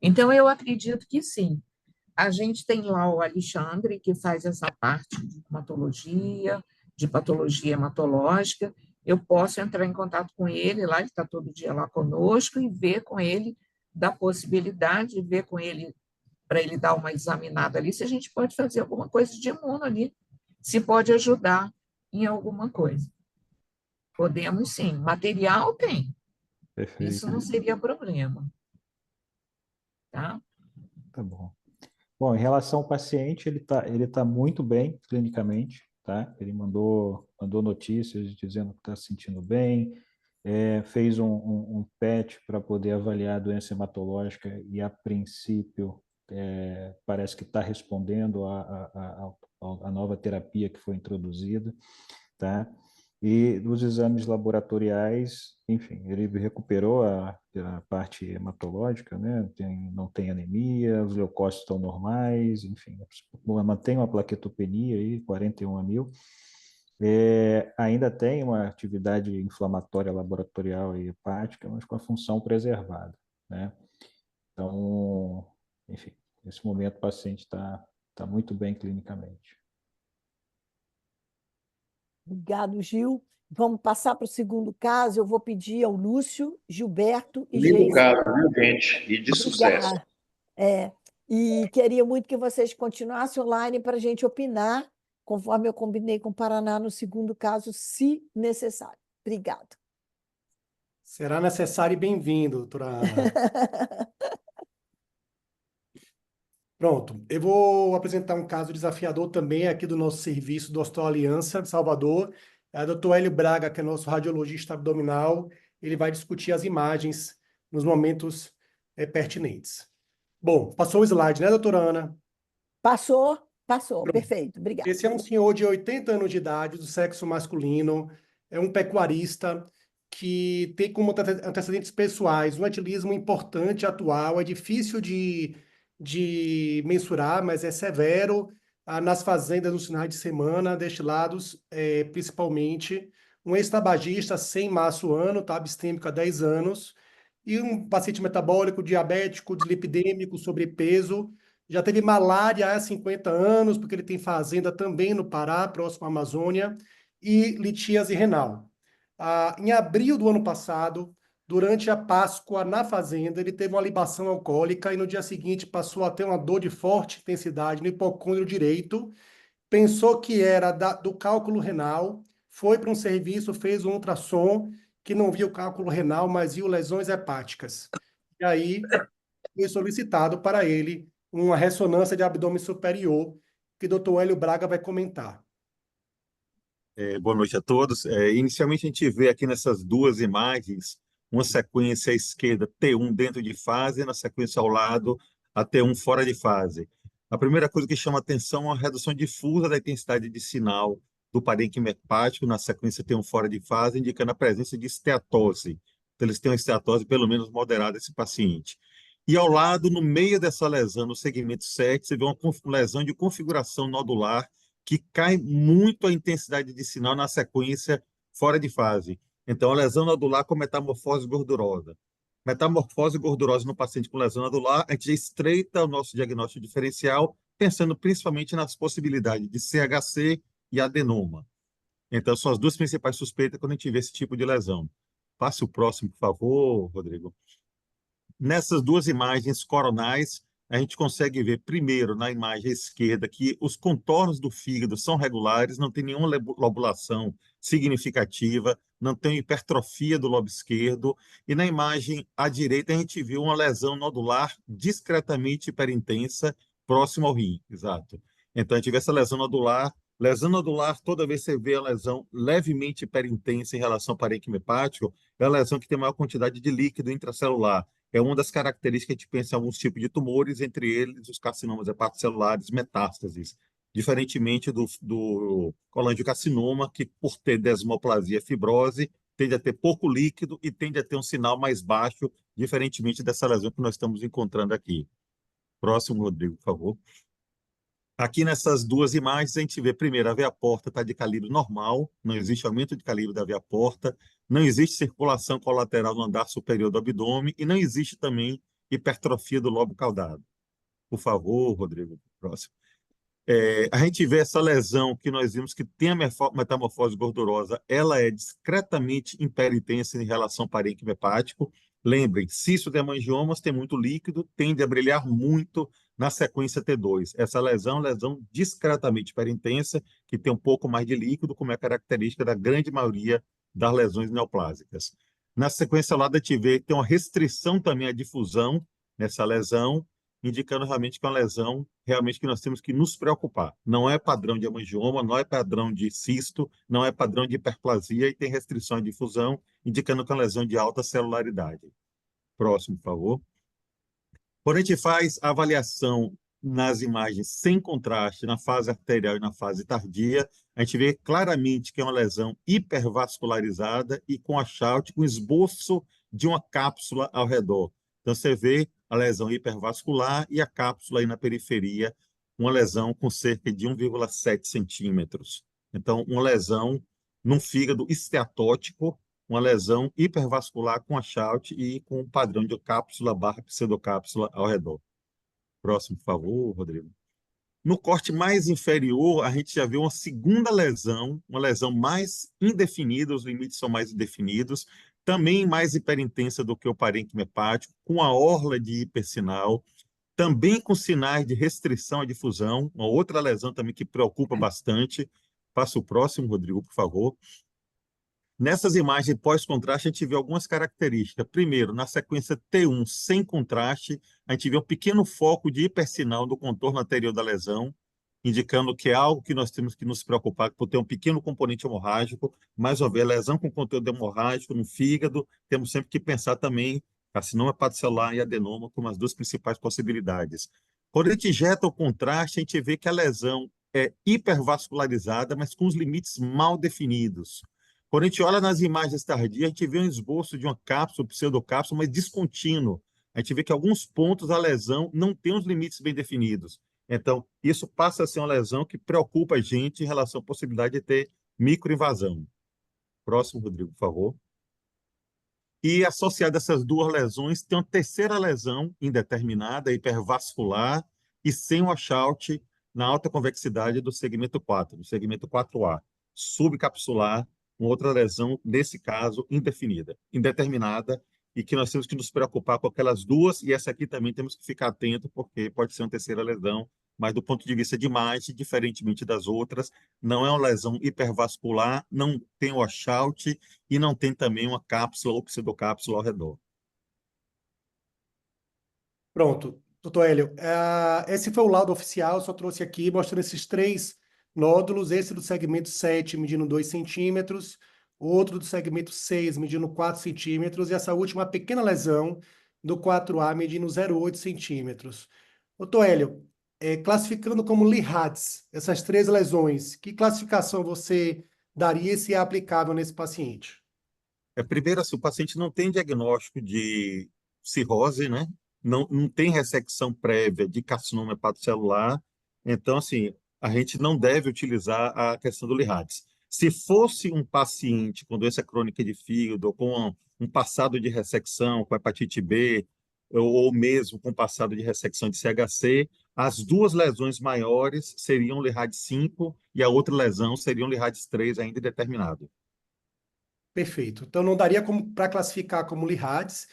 D: Então, eu acredito que sim. A gente tem lá o Alexandre, que faz essa parte de hematologia, de patologia hematológica. Eu posso entrar em contato com ele lá, ele está todo dia lá conosco, e ver com ele da possibilidade, ver com ele, para ele dar uma examinada ali, se a gente pode fazer alguma coisa de imuno ali, se pode ajudar em alguma coisa. Podemos sim. Material tem.
C: Perfeito.
D: Isso não seria problema. Tá?
C: Tá bom. Bom, em relação ao paciente, ele tá muito bem clinicamente, tá? Ele mandou notícias dizendo que está se sentindo bem, fez um PET para poder avaliar a doença hematológica e, a princípio, parece que está respondendo à nova terapia que foi introduzida, tá? E nos exames laboratoriais, enfim, ele recuperou a parte hematológica, né? Não tem anemia, os leucócitos estão normais, enfim, mantém uma plaquetopenia aí, 41.000. Ainda tem uma atividade inflamatória laboratorial e hepática, mas com a função preservada, né? Então, enfim, nesse momento o paciente está muito bem clinicamente.
B: Obrigado, Gil. Vamos passar para o segundo caso. Eu vou pedir ao Lúcio, Gilberto e
A: Lindo
B: Geisa.
A: caso, viu, gente? E de sucesso.
B: E queria muito que vocês continuassem online para a gente opinar, conforme eu combinei com o Paraná no segundo caso, se necessário. Obrigada.
F: Será necessário e bem-vindo, doutora Ana. Pronto, eu vou apresentar um caso desafiador também aqui do nosso serviço do Hospital Aliança de Salvador. É o Dr. Hélio Braga, que é nosso radiologista abdominal, ele vai discutir as imagens nos momentos pertinentes. Bom, passou o slide, né, doutora Ana?
B: Passou,
F: Pronto.
B: perfeito, obrigada.
F: Esse é um senhor de 80 anos de idade, do sexo masculino, é um pecuarista que tem como antecedentes pessoais um etilismo importante atual, é difícil de mensurar, mas é severo nas fazendas nos finais de semana, destilados principalmente. Um ex-tabagista sem maço ano, tá, abstêmico há 10 anos, e um paciente metabólico, diabético, dislipidêmico, sobrepeso, Já teve malária há 50 anos, porque ele tem fazenda também no Pará, próximo à Amazônia, e litíase renal. Em abril do ano passado, durante a Páscoa na fazenda, ele teve uma libação alcoólica e no dia seguinte passou a ter uma dor de forte intensidade no hipocôndrio direito, pensou que era do cálculo renal, foi para um serviço, fez um ultrassom, que não viu cálculo renal, mas viu lesões hepáticas. E aí foi solicitado para ele uma ressonância de abdômen superior, que o doutor Hélio Braga vai comentar.
H: Boa noite a todos. Inicialmente, a gente vê aqui nessas duas imagens uma sequência à esquerda T1 dentro de fase e na sequência ao lado a T1 fora de fase. A primeira coisa que chama atenção é a redução difusa da intensidade de sinal do parênquima hepático na sequência T1 fora de fase, indicando a presença de esteatose. Então, eles têm uma esteatose pelo menos moderada esse paciente. E ao lado, no meio dessa lesão, no segmento 7, você vê uma lesão de configuração nodular que cai muito a intensidade de sinal na sequência fora de fase. Então, a lesão nodular com metamorfose gordurosa. Metamorfose gordurosa no paciente com lesão nodular, a gente já estreita o nosso diagnóstico diferencial, pensando principalmente nas possibilidades de CHC e adenoma. Então, são as duas principais suspeitas quando a gente vê esse tipo de lesão. Passe o próximo, por favor, Rodrigo. Nessas duas imagens coronais, a gente consegue ver, primeiro, na imagem esquerda, que os contornos do fígado são regulares, não tem nenhuma lobulação significativa, não tem hipertrofia do lobo esquerdo, e na imagem à direita a gente viu uma lesão nodular discretamente hiperintensa próximo ao rim, exato. Então a gente vê essa lesão nodular, toda vez que você vê a lesão levemente hiperintensa em relação ao parênquima hepático, é a lesão que tem maior quantidade de líquido intracelular. É uma das características que a gente pensa em alguns tipos de tumores, entre eles os carcinomas hepatocelulares, metástases, diferentemente do colangiocarcinoma, que por ter desmoplasia fibrose, tende a ter pouco líquido e tende a ter um sinal mais baixo, diferentemente dessa lesão que nós estamos encontrando aqui. Próximo, Rodrigo, por favor. Aqui nessas duas imagens, a gente vê, primeiro, a veia porta está de calibre normal, não existe aumento de calibre da veia porta, não existe circulação colateral no andar superior do abdômen e não existe também hipertrofia do lobo caudado. Por favor, Rodrigo, próximo. A gente vê essa lesão que nós vimos que tem a metamorfose gordurosa, ela é discretamente imperintensa em relação ao parênquima hepático. Lembrem, cisto de hemangiomas tem muito líquido, tende a brilhar muito na sequência T2. Essa lesão é lesão discretamente hiperintensa, que tem um pouco mais de líquido, como é característica da grande maioria das lesões neoplásicas. Na sequência lá da gente vê que tem uma restrição também à difusão nessa lesão, indicando realmente que é uma lesão realmente que nós temos que nos preocupar. Não é padrão de hemangioma, não é padrão de cisto, não é padrão de hiperplasia e tem restrição à difusão, indicando que é uma lesão de alta celularidade. Próximo, por favor. Quando a gente faz a avaliação nas imagens sem contraste, na fase arterial e na fase tardia, a gente vê claramente que é uma lesão hipervascularizada e com achaute, com esboço de uma cápsula ao redor. Então, você vê a lesão hipervascular e a cápsula aí na periferia, uma lesão com cerca de 1,7 centímetros. Então, uma lesão num fígado esteatótico, uma lesão hipervascular com achaute e com um padrão de cápsula barra pseudocápsula ao redor. Próximo, por favor, Rodrigo. No corte mais inferior, a gente já vê uma segunda lesão, uma lesão mais indefinida, os limites são mais indefinidos, também mais hiperintensa do que o parênquima hepático, com a orla de hipersinal, também com sinais de restrição à difusão, uma outra lesão também que preocupa bastante. Passa o próximo, Rodrigo, por favor. Nessas imagens pós-contraste, a gente vê algumas características. Primeiro, na sequência T1 sem contraste, a gente vê um pequeno foco de hipersinal no contorno anterior da lesão, indicando que é algo que nós temos que nos preocupar por ter um pequeno componente hemorrágico. Mais uma vez, lesão com conteúdo hemorrágico no fígado, temos sempre que pensar também carcinoma hepatocelular e adenoma como as duas principais possibilidades. Quando a gente injeta o contraste, a gente vê que a lesão é hipervascularizada, mas com os limites mal definidos. Quando a gente olha nas imagens tardias, a gente vê um esboço de uma cápsula, pseudocápsula, mas descontínuo. A gente vê que alguns pontos da lesão não têm os limites bem definidos. Então, isso passa a ser uma lesão que preocupa a gente em relação à possibilidade de ter microinvasão. Próximo, Rodrigo, por favor. E associada a essas duas lesões, tem uma terceira lesão indeterminada, hipervascular, e sem washout na alta convexidade do segmento 4, do segmento 4A, subcapsular, com outra lesão, nesse caso, indeterminada, e que nós temos que nos preocupar com aquelas duas, e essa aqui também temos que ficar atento, porque pode ser uma terceira lesão, mas do ponto de vista de imagem, diferentemente das outras, não é uma lesão hipervascular, não tem washout e não tem também uma cápsula ou pseudocápsula ao redor.
F: Pronto, doutor Hélio. Esse foi o laudo oficial, eu só trouxe aqui mostrando esses 3 nódulos, esse do segmento 7, medindo 2 centímetros, outro do segmento 6, medindo 4 centímetros, e essa última pequena lesão do 4A, medindo 0,8 centímetros. Doutor Hélio, classificando como LIHADS, essas 3 lesões, que classificação você daria se é aplicável nesse paciente?
H: Primeiro, assim, o paciente não tem diagnóstico de cirrose, né? Não tem ressecção prévia de carcinoma hepatocelular, então, assim, a gente não deve utilizar a questão do LIHADS. Se fosse um paciente com doença crônica de fígado, ou com um passado de ressecção, com hepatite B, ou mesmo com passado de ressecção de CHC, as duas lesões maiores seriam LIHADS 5 e a outra lesão seria um LIHADS 3 ainda indeterminado.
F: Perfeito. Então, não daria para classificar como LIHADS,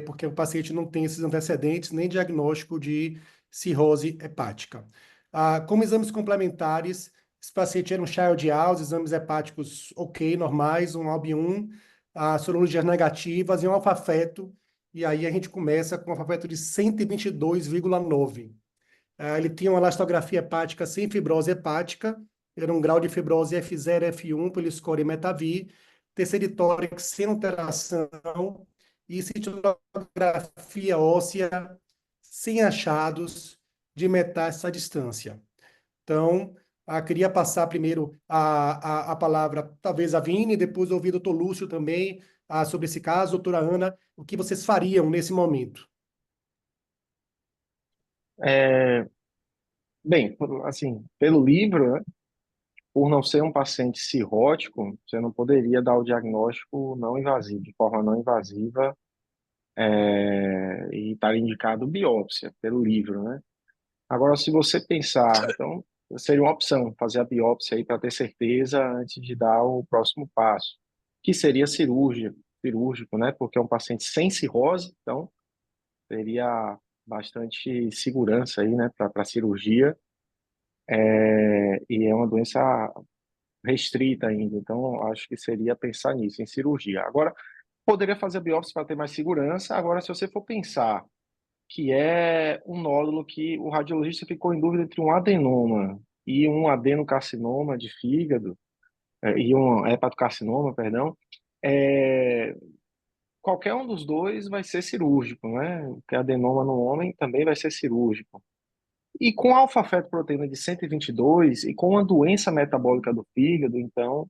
F: porque o paciente não tem esses antecedentes, nem diagnóstico de cirrose hepática. Como exames complementares, esse paciente era um Child-Dials, exames hepáticos ok, normais, um ALB1, sorologias negativas e um alfa-feto, e aí a gente começa com um alfa-feto de 122,9. Ele tinha uma elastografia hepática sem fibrose hepática, era um grau de fibrose F0, F1 pelo score Metavi, terceiro tórax sem alteração e cintilografia óssea sem achados de metástase à distância. Então, queria passar primeiro a palavra, talvez a Vini, depois ouvir o doutor Lúcio também sobre esse caso. Doutora Ana, o que vocês fariam nesse momento?
G: Bem, assim, pelo livro, né, por não ser um paciente cirrótico, você não poderia dar o diagnóstico não invasivo, de forma não invasiva, e estar indicado biópsia, pelo livro, né? Agora, se você pensar, então, seria uma opção fazer a biópsia aí para ter certeza antes de dar o próximo passo, que seria cirúrgico, né? Porque é um paciente sem cirrose, então teria bastante segurança aí, né, para cirurgia, e é uma doença restrita ainda, então acho que seria pensar nisso, em cirurgia. Agora, poderia fazer a biópsia para ter mais segurança. Agora, se você for pensar que é um nódulo que o radiologista ficou em dúvida entre um adenoma e um adenocarcinoma de fígado, e um hepatocarcinoma, perdão, é, qualquer um dos dois vai ser cirúrgico, né? Porque adenoma no homem também vai ser cirúrgico. E com alfa-fetoproteína de 122 e com uma doença metabólica do fígado, então,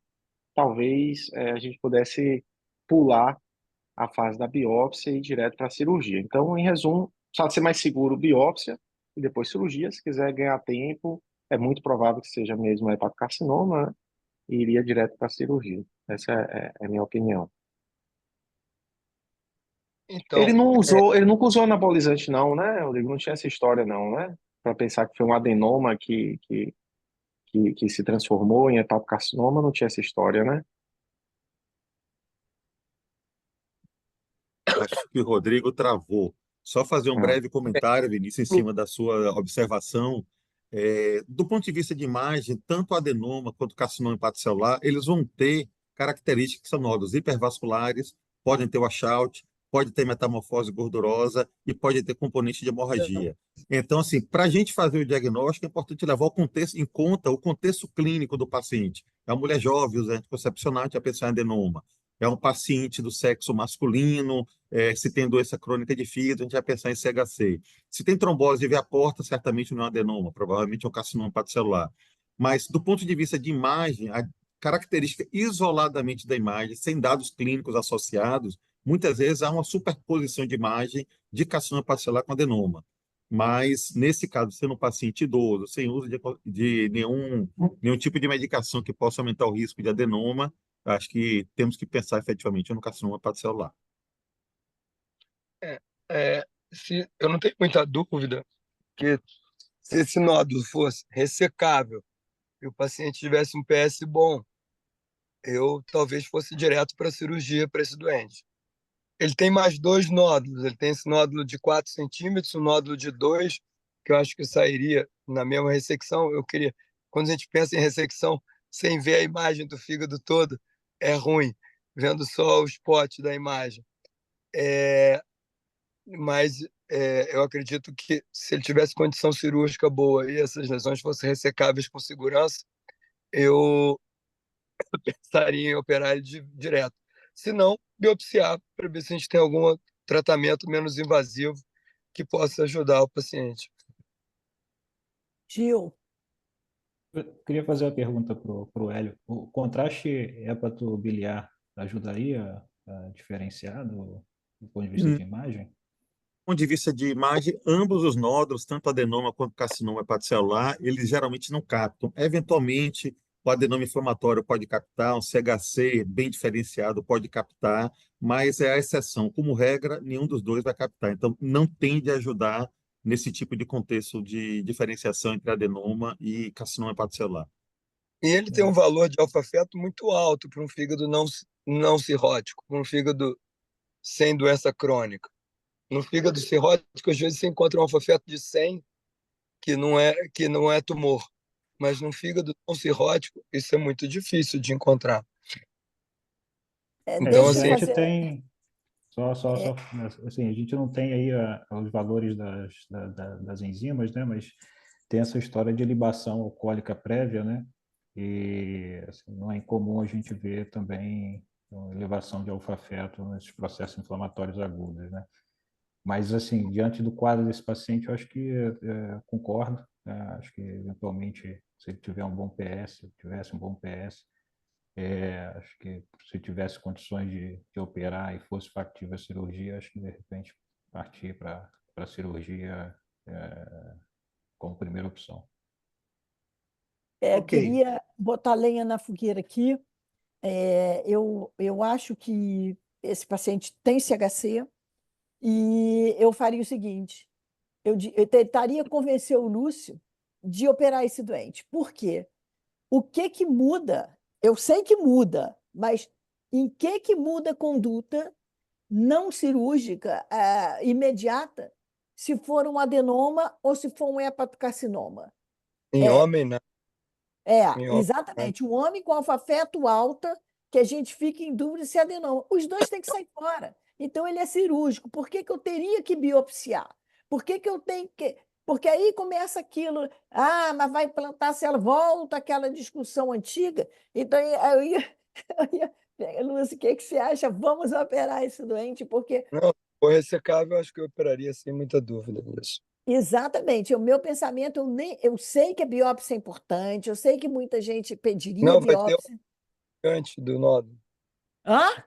G: talvez a gente pudesse pular a fase da biópsia e ir direto para a cirurgia. Então, em resumo, precisa ser mais seguro biópsia e depois cirurgia. Se quiser ganhar tempo, é muito provável que seja mesmo hepatocarcinoma, né? E iria direto para a cirurgia. Essa é a minha opinião.
E: Então,
G: Ele nunca usou anabolizante não, né? O livro não tinha essa história não, né? Para pensar que foi um adenoma que se transformou em hepatocarcinoma, não tinha essa história, né?
H: Acho que o Rodrigo travou. Só fazer um
G: Ah.
H: breve comentário, Vinícius, em cima da sua observação. Do ponto de vista de imagem, tanto o adenoma quanto o carcinoma hepatocelular, eles vão ter características que são nódulos hipervasculares, podem ter washout, pode ter metamorfose gordurosa e pode ter componente de hemorragia. Então, assim, para a gente fazer o diagnóstico, é importante levar em conta o contexto clínico do paciente. É uma mulher jovem, usando anticoncepcional, a gente vai pensar em adenoma. É um paciente do sexo masculino, se tem doença crônica de fígado, a gente vai pensar em CHC. Se tem trombose de veia porta, certamente não é um adenoma, provavelmente é um carcinoma hepatocelular. Mas, do ponto de vista de imagem, a característica isoladamente da imagem, sem dados clínicos associados, muitas vezes há uma superposição de imagem de carcinoma hepatocelular com adenoma. Mas, nesse caso, sendo um paciente idoso, sem uso de nenhum tipo de medicação que possa aumentar o risco de adenoma, acho que temos que pensar efetivamente no carcinoma hepatocelular.
E: eu não tenho muita dúvida que Se esse nódulo fosse ressecável e o paciente tivesse um PS bom, eu talvez fosse direto para a cirurgia para esse doente. Ele tem mais 2 nódulos. Ele tem esse nódulo de 4 centímetros, um nódulo de 2, que eu acho que sairia na mesma ressecção. Eu queria, quando a gente pensa em ressecção, sem ver a imagem do fígado todo, é ruim, vendo só o spot da imagem. Mas eu acredito que se ele tivesse condição cirúrgica boa e essas lesões fossem ressecáveis com segurança, eu pensaria em operar ele direto. Se não, biopsiar para ver se a gente tem algum tratamento menos invasivo que possa ajudar o paciente.
B: Gil,
C: Eu queria fazer uma pergunta para o Hélio. O contraste hepatobiliar ajudaria a diferenciar do ponto de vista de imagem?
H: Do ponto de vista de imagem, ambos os nódulos, tanto adenoma quanto carcinoma hepatocelular, eles geralmente não captam. Eventualmente, o adenoma inflamatório pode captar, um CHC bem diferenciado pode captar, mas é a exceção. Como regra, nenhum dos dois vai captar. Então, não tende a ajudar nesse tipo de contexto de diferenciação entre adenoma e carcinoma hepatocelular.
E: E ele tem um valor de alfa-feto muito alto para um fígado não cirrótico, para um fígado sem doença crônica. No fígado cirrótico, às vezes, você encontra um alfa-feto de 100, que não é tumor. Mas no fígado não cirrótico, isso é muito difícil de encontrar. Então,
B: deixa
C: A
B: eu
C: gente
B: fazer.
C: tem, assim, a gente não tem aí os valores das enzimas, né? Mas tem essa história de libação alcoólica prévia, né? E assim, não é incomum a gente ver também uma elevação de alfa-feto nesses processos inflamatórios agudos, né? Mas, assim, diante do quadro desse paciente, eu acho que concordo, né? Acho que, eventualmente, se ele tiver um bom PS, tivesse um bom PS, acho que se tivesse condições de operar e fosse factível a cirurgia, acho que, de repente, partir para a cirurgia como primeira opção.
F: Ok.
B: Queria botar lenha na fogueira aqui. Eu acho que esse paciente tem CHC e eu faria o seguinte: eu tentaria convencer o Lúcio de operar esse doente. Por quê? O que que muda? Eu sei que muda, mas em que muda a conduta não cirúrgica imediata se for um adenoma ou se for um hepatocarcinoma?
E: em
B: É,
E: homem, né? Em homem, né?
B: exatamente. Um homem com alfa-feto alta, que a gente fica em dúvida se é adenoma. Os dois têm que sair fora. Então, ele é cirúrgico. Por que que eu teria que biopsiar? Por que que eu tenho que... Porque aí começa aquilo, mas vai implantar célula, volta aquela discussão antiga. Então, Lúcia, o que que você acha? Vamos operar esse doente, porque
E: Não, o ressecável, eu acho que eu operaria sem muita dúvida nisso.
B: exatamente, o meu pensamento, eu sei que a biópsia é importante, eu sei que muita gente pediria
E: Não, vai ter um
B: biópsia.
E: gigante do nódulo.
B: Hã?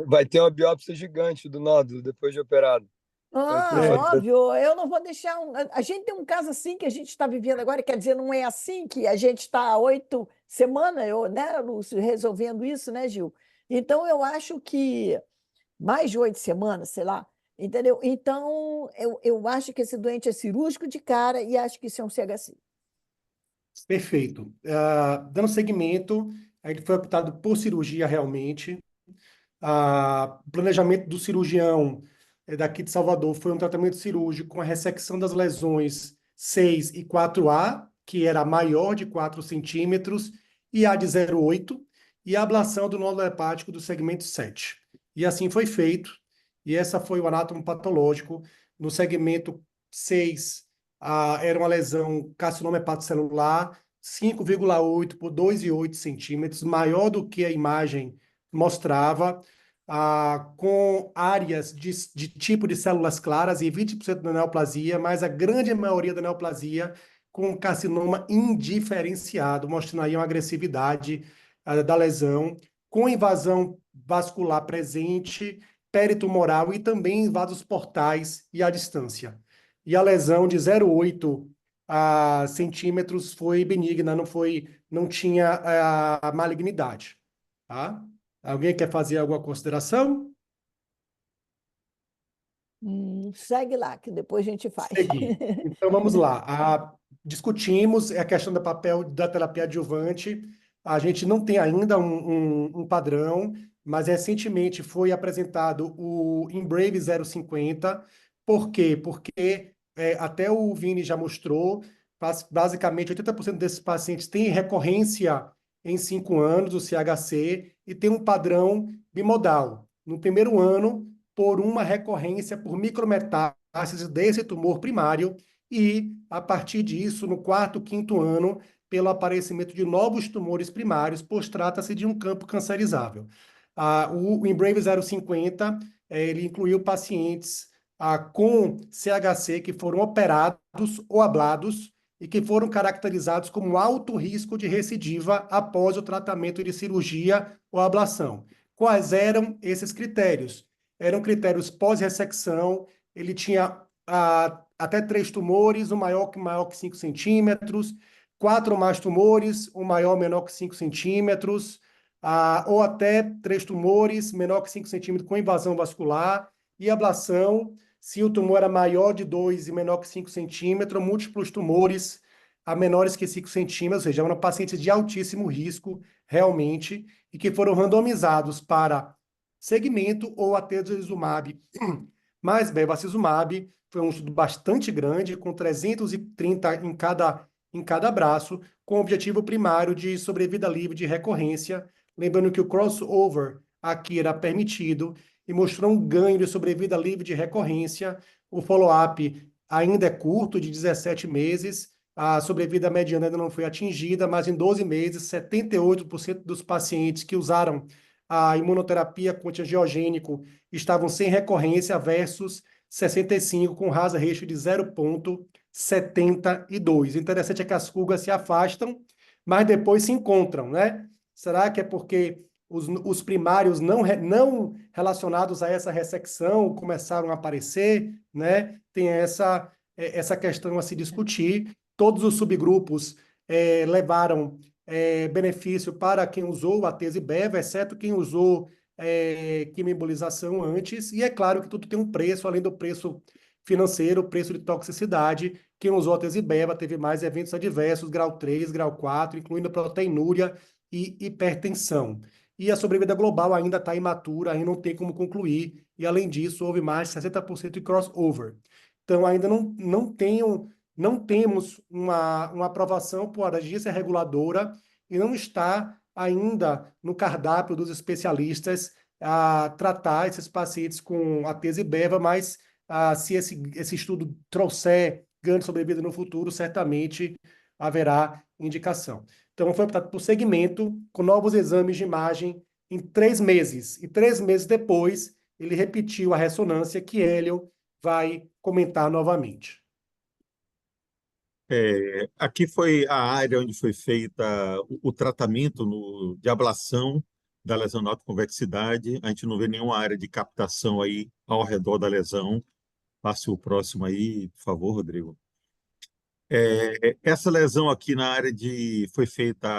E: Vai ter uma biópsia gigante do nódulo depois de operado. Para fazer.
B: Óbvio, eu não vou deixar. A gente tem um caso assim que a gente está vivendo agora, quer dizer, não é assim que a gente está há 8 semanas, né, Lúcio, resolvendo isso, né, Gil? Então, eu acho que mais de 8 semanas, sei lá, entendeu? Então, eu acho que esse doente é cirúrgico de cara e acho que isso é um CHC.
F: Perfeito. Dando seguimento, ele foi optado por cirurgia realmente. O planejamento do cirurgião daqui de Salvador foi um tratamento cirúrgico com a ressecção das lesões 6 e 4A, que era a maior de 4 centímetros, e a de 0,8, e a ablação do nódulo hepático do segmento 7. E assim foi feito, e essa foi o anátomo patológico. No segmento 6, era uma lesão carcinoma hepatocelular, 5,8 por 2,8 centímetros, maior do que a imagem mostrava, com áreas de tipo de células claras e 20% da neoplasia, mas a grande maioria da neoplasia com carcinoma indiferenciado, mostrando aí uma agressividade da lesão, com invasão vascular presente, peritumoral e também vasos portais e à distância. E a lesão de 0,8 centímetros foi benigna, não tinha a malignidade, tá? Alguém quer fazer alguma consideração?
B: Segue lá, que depois a gente faz.
F: Seguir. Então, vamos lá. discutimos a questão do papel da terapia adjuvante. A gente não tem ainda um padrão, mas recentemente foi apresentado o Embrave 050. Por quê? Porque até o Vini já mostrou, basicamente 80% desses pacientes têm recorrência em 5 anos do CHC e tem um padrão bimodal. No primeiro ano, por uma recorrência por micrometástase desse tumor primário, e, a partir disso, no quarto, quinto ano, pelo aparecimento de novos tumores primários, pois trata-se de um campo cancerizável. O Embrave 050, ele incluiu pacientes com CHC que foram operados ou ablados e que foram caracterizados como alto risco de recidiva após o tratamento de cirurgia ou ablação. Quais eram esses critérios? Eram critérios pós-ressecção, ele tinha até 3 tumores, um maior que 5 centímetros, 4 ou mais tumores, um maior ou menor que 5 centímetros, ou até 3 tumores, menor que 5 centímetros, com invasão vascular, e ablação, se o tumor era maior de 2 e menor que 5 centímetros, múltiplos tumores a menores que 5 centímetros, ou seja, eram pacientes de altíssimo risco, realmente, e que foram randomizados para segmento ou atezolizumab mais bevacizumab. Foi um estudo bastante grande, com 330 em cada braço, com o objetivo primário de sobrevida livre de recorrência. Lembrando que o crossover aqui era permitido e mostrou um ganho de sobrevida livre de recorrência. O follow-up ainda é curto, de 17 meses. A sobrevida mediana ainda não foi atingida, mas em 12 meses, 78% dos pacientes que usaram a imunoterapia com antiangiogênico estavam sem recorrência versus 65 com hazard ratio de 0,72. Interessante é que as fugas se afastam, mas depois se encontram, né? Será que é porque os primários não relacionados a essa ressecção começaram a aparecer, né? Tem essa questão a se discutir. Todos os subgrupos levaram benefício para quem usou a Tese-Bev, exceto quem usou quimioembolização antes, e é claro que tudo tem um preço, além do preço financeiro, preço de toxicidade. Quem usou a Tese-Bev teve mais eventos adversos, grau 3, grau 4, incluindo proteinúria e hipertensão. E a sobrevida global ainda está imatura, ainda não tem como concluir, e além disso, houve mais de 60% de crossover. Então, ainda não temos uma aprovação por agência reguladora e não está ainda no cardápio dos especialistas a tratar esses pacientes com a Tese-Beva, mas se esse estudo trouxer ganho de sobrevida no futuro, certamente haverá indicação. Então, foi optado por segmento, com novos exames de imagem em 3 meses. E 3 meses depois, ele repetiu a ressonância, que Hélio vai comentar novamente.
H: Aqui foi a área onde foi feita o tratamento de ablação da lesão de alta convexidade. A gente não vê nenhuma área de captação aí ao redor da lesão. Passe o próximo aí, por favor, Rodrigo. Essa lesão aqui na área foi feita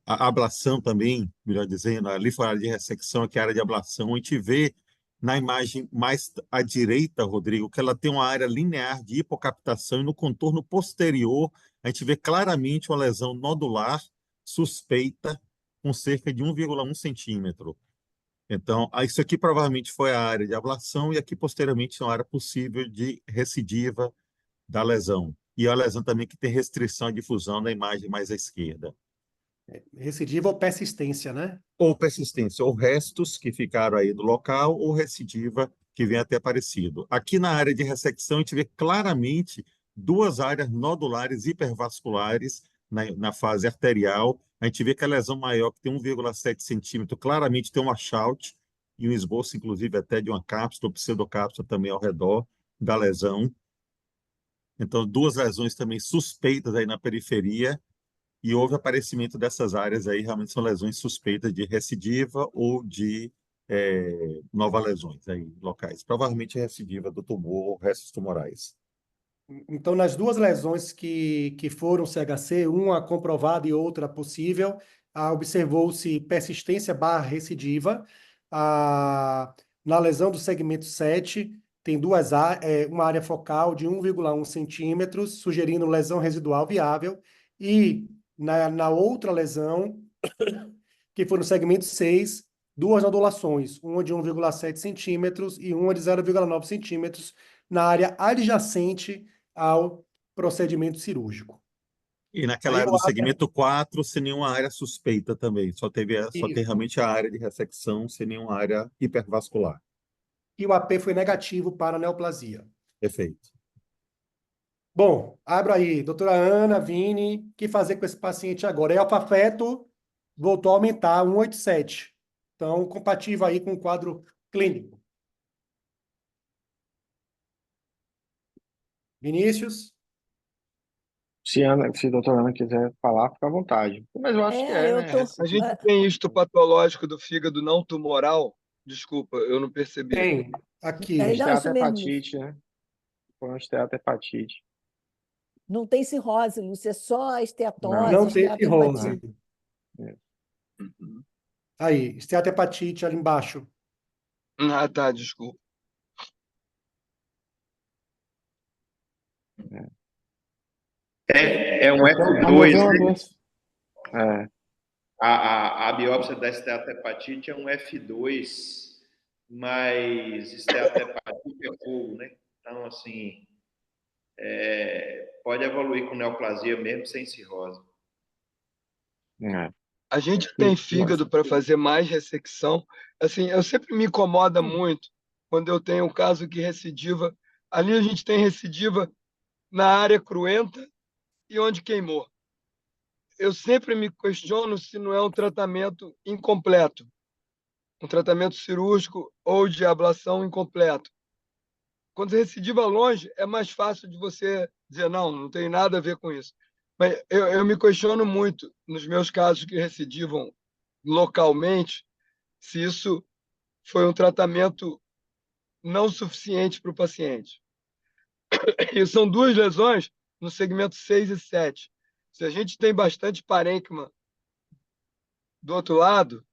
H: a ablação também, melhor dizendo, a linfoárea de ressecção, que é a área de ablação. A gente vê na imagem mais à direita, Rodrigo, que ela tem uma área linear de hipocaptação e no contorno posterior a gente vê claramente uma lesão nodular suspeita com cerca de 1,1 centímetro. Então, isso aqui provavelmente foi a área de ablação e aqui posteriormente é uma área possível de recidiva da lesão. E a lesão também que tem restrição à difusão na imagem mais à esquerda.
F: Recidiva ou persistência, né?
H: Ou persistência, ou restos que ficaram aí do local, ou recidiva que vem a ter aparecido. Aqui na área de ressecção, a gente vê claramente 2 áreas nodulares hipervasculares na fase arterial. A gente vê que a lesão maior, que tem 1,7 centímetro, claramente tem um washout e um esboço, inclusive, até de uma cápsula ou pseudocápsula também ao redor da lesão. Então, 2 lesões também suspeitas aí na periferia, e houve aparecimento dessas áreas aí, realmente são lesões suspeitas de recidiva ou de novas lesões aí, locais. Provavelmente recidiva do tumor ou restos tumorais.
F: Então, nas 2 lesões que foram CHC, uma comprovada e outra possível, observou-se persistência / recidiva. Na lesão do segmento 7, tem uma área focal de 1,1 centímetros, sugerindo lesão residual viável, e na outra lesão, que foi no segmento 6, duas nodulações, uma de 1,7 centímetros e uma de 0,9 centímetros, na área adjacente ao procedimento cirúrgico.
H: E naquela
F: Aí
H: área
F: eu
H: do
F: acho
H: segmento 4, sem nenhuma área suspeita também. Só tem
F: isso.
H: realmente a área de ressecção, sem nenhuma área hipervascular.
F: E o AP foi negativo para a neoplasia.
H: Perfeito.
F: Bom, abra aí, doutora Ana, Vini, o que fazer com esse paciente agora? E alfa-feto voltou a aumentar, 1,87. Então, compatível aí com o quadro clínico. Vinícius?
G: Se a doutora Ana quiser falar, fica à vontade. Mas eu acho que
B: Eu
G: né?
B: tô.
E: A gente tem isto patológico do fígado não tumoral? Desculpa, eu não percebi.
F: Tem, aqui.
B: Não, isso mesmo, Lúcio.
G: Esteatohepatite, né? Foi uma esteatohepatite.
B: Não tem cirrose, Lúcio, é só
G: Não,
B: esteatose,
F: Não tem cirrose.
B: esteatohepatite.
G: é.
E: Uhum.
F: Aí, esteatohepatite ali embaixo.
E: Ah, tá, desculpa.
A: É um
G: Mas é
A: F2,
G: uma
A: né?
G: doença. É,
A: A biópsia da esteatohepatite é um F2, mas esteatohepatite é fogo, né? Então, assim, pode evoluir com neoplasia mesmo sem cirrose.
G: é.
E: A gente tem fígado para fazer mais ressecção. Assim, eu sempre me incomoda muito quando eu tenho um caso que recidiva. Ali a gente tem recidiva na área cruenta e onde queimou. Eu sempre me questiono se não é um tratamento incompleto, um tratamento cirúrgico ou de ablação incompleto. Quando você recidiva longe, é mais fácil de você dizer, não, não tem nada a ver com isso. Mas eu me questiono muito, nos meus casos que recidivam localmente, se isso foi um tratamento não suficiente para o paciente. E são duas lesões no segmento 6 e 7. Se a gente tem bastante parênquima do outro lado,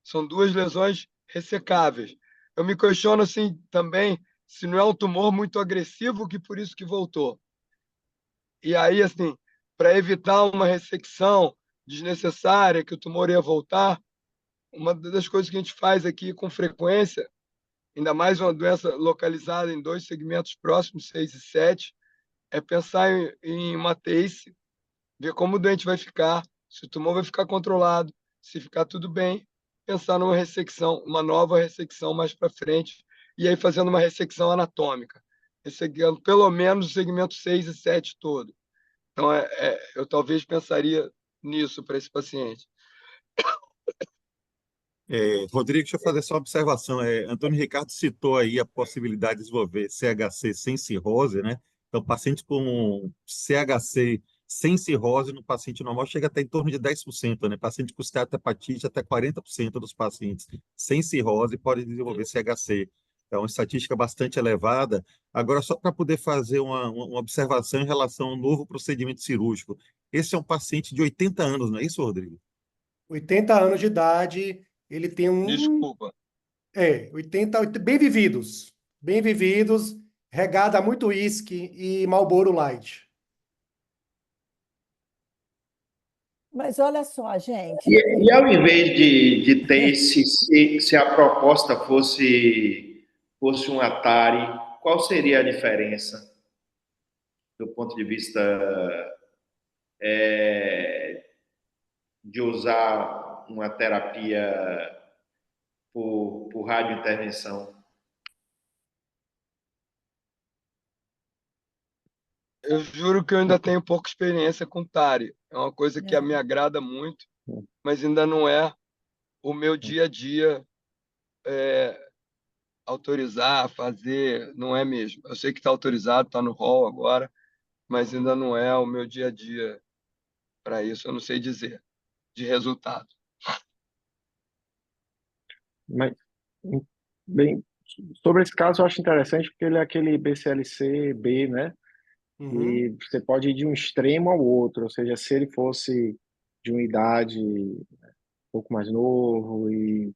E: são duas lesões ressecáveis. Eu me questiono assim também se não é um tumor muito agressivo que por isso que voltou. E aí, assim, para evitar uma ressecção desnecessária, que o tumor ia voltar, uma das coisas que a gente faz aqui com frequência, ainda mais uma doença localizada em dois segmentos próximos, 6 e 7, é pensar em uma TACE, ver como o doente vai ficar, se o tumor vai ficar controlado, se ficar tudo bem, pensar numa ressecção, uma nova ressecção mais para frente, e aí fazendo uma ressecção anatômica, ressecando pelo menos o segmento 6 e 7 todo. Então, eu talvez pensaria nisso para esse paciente.
H: Rodrigo, deixa eu fazer só uma observação. Antônio Ricardo citou aí a possibilidade de desenvolver CHC sem cirrose, né? Então, paciente com CHC sem cirrose no paciente normal chega até em torno de 10%, né? Paciente com esteatohepatite, até 40% dos pacientes sem cirrose podem desenvolver CHC. É uma estatística bastante elevada. Agora, só para poder fazer uma observação em relação ao novo procedimento cirúrgico. Esse é um paciente de 80 anos, não é isso, Rodrigo?
F: 80 anos de idade, ele tem
E: Desculpa.
F: 80, bem vividos, regada a muito uísque e Marlboro Light.
B: Mas olha só, gente.
A: E ao invés de ter, se a proposta fosse um Atari, qual seria a diferença do ponto de vista de usar uma terapia por radiointervenção?
E: Eu juro que eu ainda tenho pouca experiência com TARI. É uma coisa que me agrada muito, mas ainda não é o meu dia a dia autorizar, fazer, não é mesmo. Eu sei que está autorizado, está no rol agora, mas ainda não é o meu dia a dia para isso, eu não sei dizer, de resultado.
G: Mas, bem, sobre esse caso, eu acho interessante porque ele é aquele BCLC-B, né? E você pode ir de um extremo ao outro, ou seja, se ele fosse de uma idade um pouco mais novo e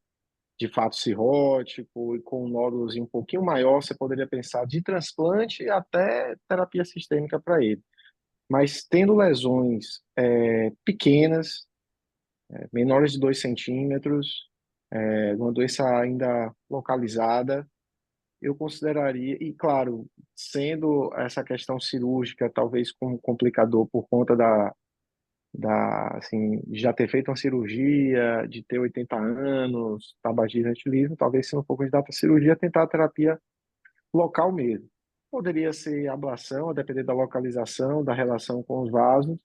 G: de fato cirrótico e com um nódulozinho um pouquinho maior, você poderia pensar de transplante até terapia sistêmica para ele. Mas tendo lesões pequenas, menores de 2 centímetros, uma doença ainda localizada, eu consideraria, e claro, sendo essa questão cirúrgica talvez como complicador por conta assim, de já ter feito uma cirurgia, de ter 80 anos, tabagismo, etilismo, talvez se não for candidato à cirurgia, tentar a terapia local mesmo. Poderia ser ablação, a depender da localização, da relação com os vasos,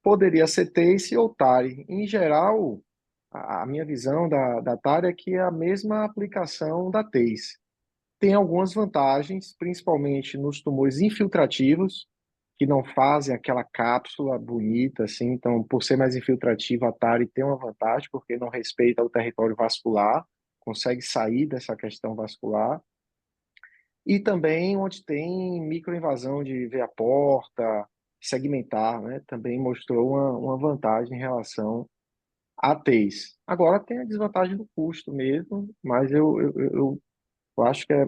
G: poderia ser TACE ou TARI. Em geral, a minha visão da TARI é que é a mesma aplicação da TACE. Tem algumas vantagens, principalmente nos tumores infiltrativos, que não fazem aquela cápsula bonita, assim. Então, por ser mais infiltrativa, a TARI tem uma vantagem, porque não respeita o território vascular, consegue sair dessa questão vascular. E também onde tem microinvasão de veia-porta, segmentar, né? Também mostrou uma vantagem em relação a TACE. Agora tem a desvantagem do custo mesmo, mas eu acho que é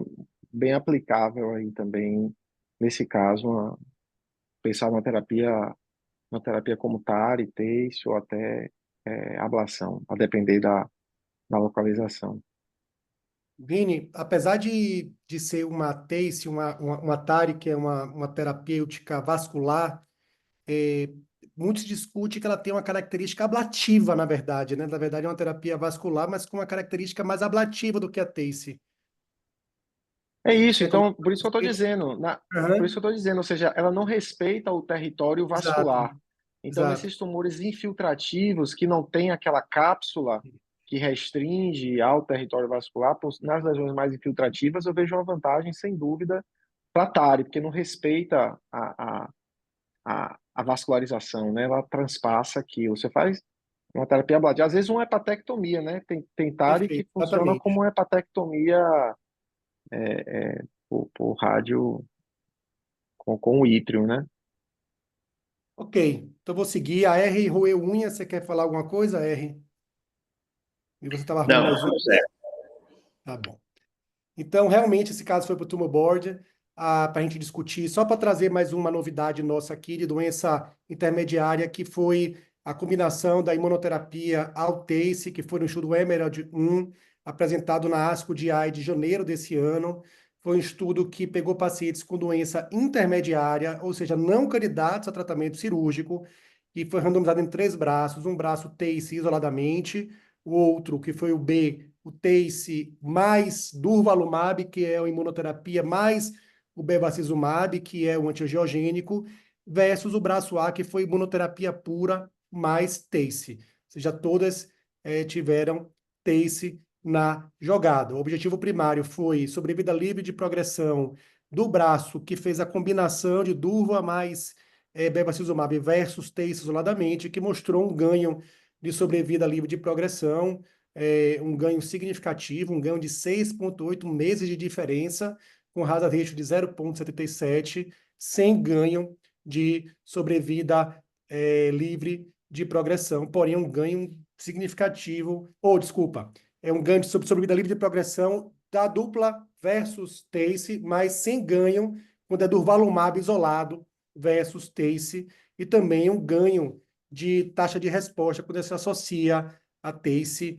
G: bem aplicável aí também, nesse caso, pensar uma terapia como TARI, TACE ou até ablação, a depender da localização.
F: Vini, apesar de ser uma TACE, uma TARI, que é uma terapêutica vascular, é, muitos discutem que ela tem uma característica ablativa, na verdade, né? Na verdade, é uma terapia vascular, mas com uma característica mais ablativa do que a TACE.
G: É isso,
F: Tem alguma
G: então, por isso que eu estou
F: coisa?
G: dizendo, por isso
F: Aham,
G: que eu estou dizendo, ou seja, ela não respeita o território
F: exato,
G: vascular. Então,
F: exato.
G: nesses tumores infiltrativos que não tem aquela cápsula que restringe ao território vascular, nas lesões mais infiltrativas, eu vejo uma vantagem, sem dúvida, para a TARI, porque não respeita a vascularização, né? Ela transpassa aqui. Você faz uma terapia ablativa, às vezes uma hepatectomia, né? Tem TARI que
F: Perfeito,
G: funciona
F: exatamente.
G: como uma hepatectomia por rádio com o ítrio, né?
F: Ok, então vou seguir. A R roeu unha, você quer falar alguma coisa, R? E você estava
A: Não,
F: roendo as
A: tudo
F: unhas?
A: certo.
F: Tá bom. Então, realmente, esse caso foi para o Tumor Board, para a gente discutir, só para trazer mais uma novidade nossa aqui de doença intermediária, que foi a combinação da imunoterapia ao TACE, que foi no estudo Emerald 1, apresentado na ASCO GI de janeiro desse ano. Foi um estudo que pegou pacientes com doença intermediária, ou seja, não candidatos a tratamento cirúrgico, e foi randomizado em 3 braços, um braço TACE isoladamente, o outro, que foi o B, o TACE mais durvalumab, que é a imunoterapia, mais o bevacizumab, que é o antiangiogênico, versus o braço A, que foi imunoterapia pura mais TACE. Ou seja, todas tiveram TACE na jogada. O objetivo primário foi sobrevida livre de progressão do braço, que fez a combinação de durva mais bevacizumab versus TACE isoladamente, que mostrou um ganho de sobrevida livre de progressão, um ganho significativo, um ganho de 6,8 meses de diferença, com hazard ratio de 0,77, sem ganho de sobrevida livre de progressão, porém um ganho significativo, ou desculpa, é um ganho de sobrevida livre de progressão da dupla versus TACE, mas sem ganho quando é durvalumab isolado versus TACE, e também um ganho de taxa de resposta quando se associa a TACE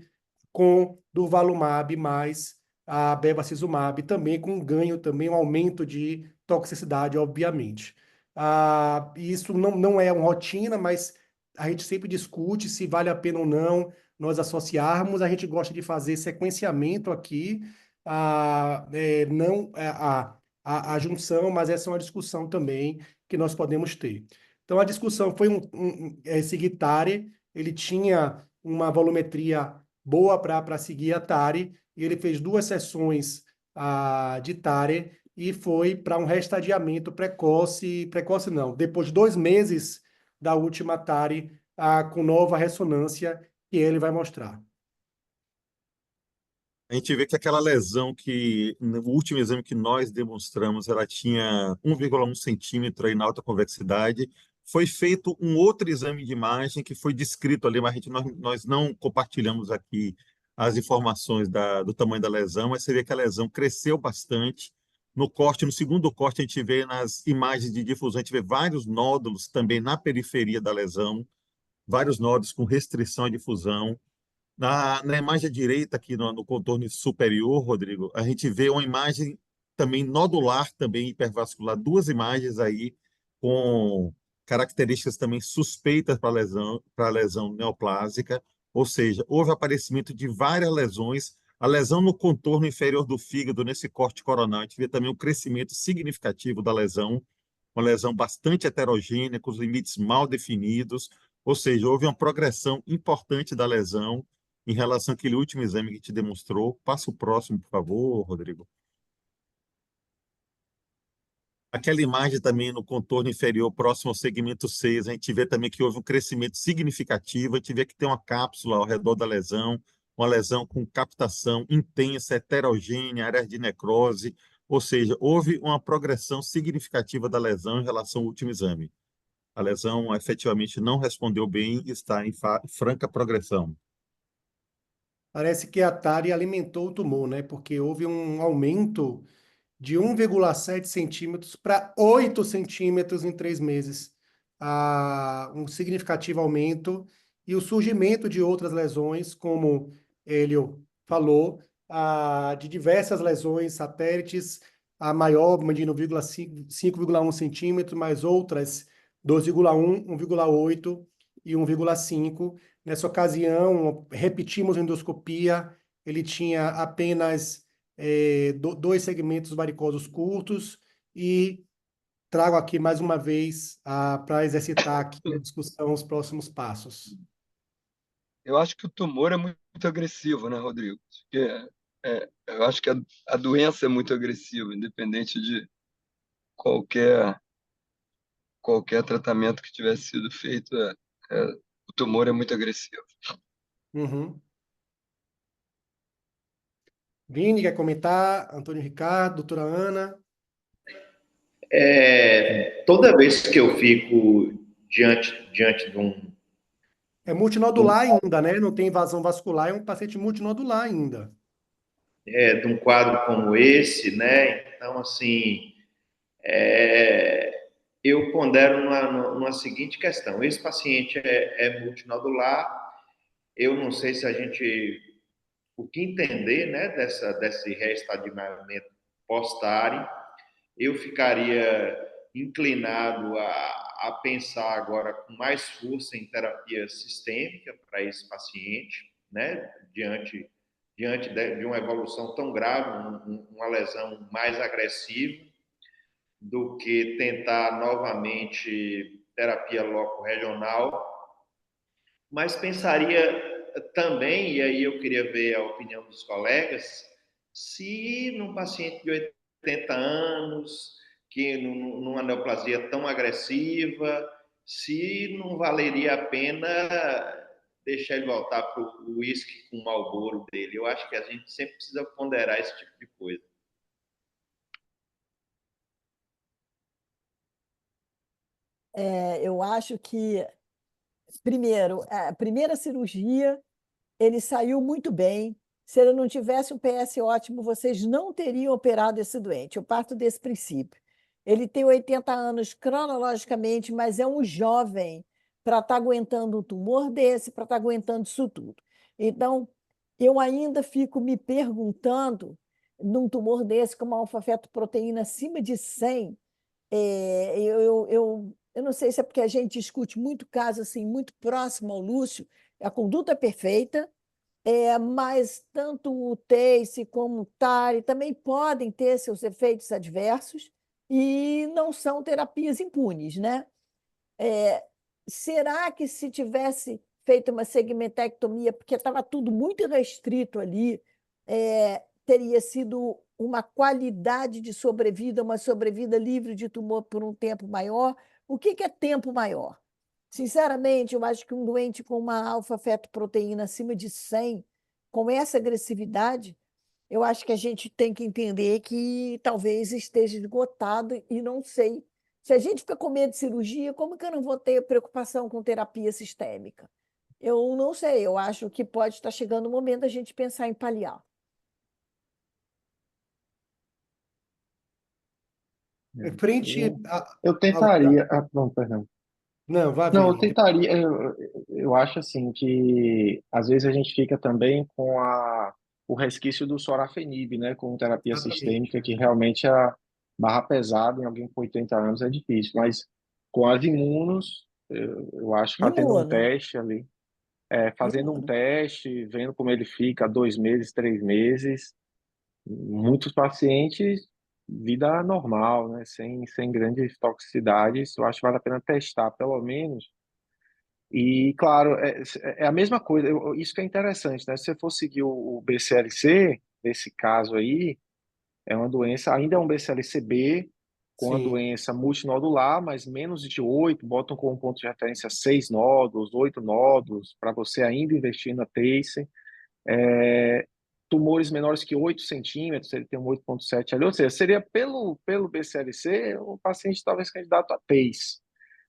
F: com durvalumab mais a bevacizumab, também com um ganho, também um aumento de toxicidade, obviamente. Isso não é uma rotina, mas a gente sempre discute se vale a pena ou não nós associarmos. A gente gosta de fazer sequenciamento aqui, não a junção, mas essa é uma discussão também que nós podemos ter. Então, a discussão foi esse Guittari, ele tinha uma volumetria boa para seguir a TARI, e ele fez 2 sessões de TARI e foi para um restadiamento precoce não, depois de 2 meses da última TARI, com nova ressonância, que ele vai mostrar.
H: A gente vê que aquela lesão que, no último exame que nós demonstramos, ela tinha 1,1 centímetro aí na alta convexidade. Foi feito um outro exame de imagem que foi descrito ali, mas nós não compartilhamos aqui as informações do tamanho da lesão, mas você vê que a lesão cresceu bastante. No corte, no segundo corte, a gente vê nas imagens de difusão, a gente vê vários nódulos também na periferia da lesão, vários nódulos com restrição à difusão. Na imagem direita, aqui no contorno superior, Rodrigo, a gente vê uma imagem também nodular, também hipervascular, duas imagens aí com características também suspeitas para lesão neoplásica, ou seja, houve aparecimento de várias lesões. A lesão no contorno inferior do fígado, nesse corte coronal, a gente vê também um crescimento significativo da lesão, uma lesão bastante heterogênea, com os limites mal definidos, ou seja, houve uma progressão importante da lesão em relação àquele último exame que te demonstrou. Passa o próximo, por favor, Rodrigo. Aquela imagem também no contorno inferior, próximo ao segmento 6, a gente vê também que houve um crescimento significativo, a gente vê que tem uma cápsula ao redor da lesão, uma lesão com captação intensa, heterogênea, área de necrose, ou seja, houve uma progressão significativa da lesão em relação ao último exame. A lesão efetivamente não respondeu bem e está em franca progressão.
F: Parece que a TARI alimentou o tumor, né? Porque houve um aumento de 1,7 centímetros para 8 centímetros em 3 meses. Um significativo aumento e o surgimento de outras lesões, como Hélio falou, de diversas lesões satélites, a maior medindo 5,1 centímetros, mais outras 2,1, 1,8 e 1,5. Nessa ocasião, repetimos a endoscopia, ele tinha apenas dois segmentos varicosos curtos e trago aqui mais uma vez para exercitar aqui a discussão, os próximos passos.
E: Eu acho que o tumor é muito agressivo, né, Rodrigo? Porque, eu acho que a doença é muito agressiva, independente de qualquer, qualquer tratamento que tivesse sido feito, o tumor é muito agressivo.
F: Uhum. Vini, quer comentar? Antônio Ricardo, doutora Ana?
A: Toda vez que eu fico diante de
F: É multinodular ainda, né? Não tem invasão vascular, é um paciente multinodular ainda.
A: de um quadro como esse, né? Então, assim, eu pondero numa seguinte questão: esse paciente é multinodular, eu não sei se a gente, o que entender, né, desse reestadiamento pós-TARI, eu ficaria inclinado a pensar agora com mais força em terapia sistêmica para esse paciente, né, diante de uma evolução tão grave, uma lesão mais agressiva, do que tentar novamente terapia loco-regional. Mas pensaria também, e aí eu queria ver a opinião dos colegas, se num paciente de 80 anos, que numa neoplasia tão agressiva, se não valeria a pena deixar ele voltar para o uísque com o Marlboro dele. Eu acho que a gente sempre precisa ponderar esse tipo de coisa.
B: Eu acho que, primeiro, a primeira cirurgia, ele saiu muito bem. Se ele não tivesse um PS ótimo, vocês não teriam operado esse doente. Eu parto desse princípio. Ele tem 80 anos cronologicamente, mas é um jovem para estar aguentando um tumor desse, para estar aguentando isso tudo. Então, eu ainda fico me perguntando, num tumor desse, com uma alfa-fetoproteína acima de 100, eu não sei se é porque a gente discute muito caso assim, muito próximo ao Lúcio, a conduta é perfeita, mas tanto o TACE como o TARI também podem ter seus efeitos adversos e não são terapias impunes, né? Será que se tivesse feito uma segmentectomia, porque estava tudo muito restrito ali, teria sido uma qualidade de sobrevida, uma sobrevida livre de tumor por um tempo maior? O que é tempo maior? Sinceramente, eu acho que um doente com uma alfa-fetoproteína acima de 100, com essa agressividade, eu acho que a gente tem que entender que talvez esteja esgotado e não sei. Se a gente fica com medo de cirurgia, como que eu não vou ter preocupação com terapia sistêmica? Eu não sei, eu acho que pode estar chegando o momento da gente pensar em paliar. É.
F: Frente
G: Eu
F: ao...
G: tentaria. Não, perdão.
F: Não, vá
G: Não, eu
F: ver.
G: tentaria. Eu acho assim que às vezes a gente fica também com o resquício do sorafenib, né? Com terapia
F: Exatamente.
G: sistêmica, que realmente a barra pesada em alguém com 80 anos é difícil. Mas com as imunos, eu acho que fazendo um
B: Imuno,
G: teste ali, fazendo um
B: imuno.
G: teste, vendo como ele fica 2 meses, 3 meses, muitos pacientes, vida normal, né? Sem grandes toxicidades, eu acho que vale a pena testar, pelo menos. E, claro, é a mesma coisa, isso que é interessante, né? Se você for seguir o BCLC, nesse caso aí, é uma doença, ainda é um BCLC-B, com a
F: Sim.
G: doença multinodular, mas menos de 8, botam como ponto de referência 6 nódulos, 8 nódulos, para você ainda investir na TACE. Tumores menores que 8 centímetros, ele tem um 8,7 ali, ou seja, seria pelo BCLC, o paciente talvez candidato a TACE.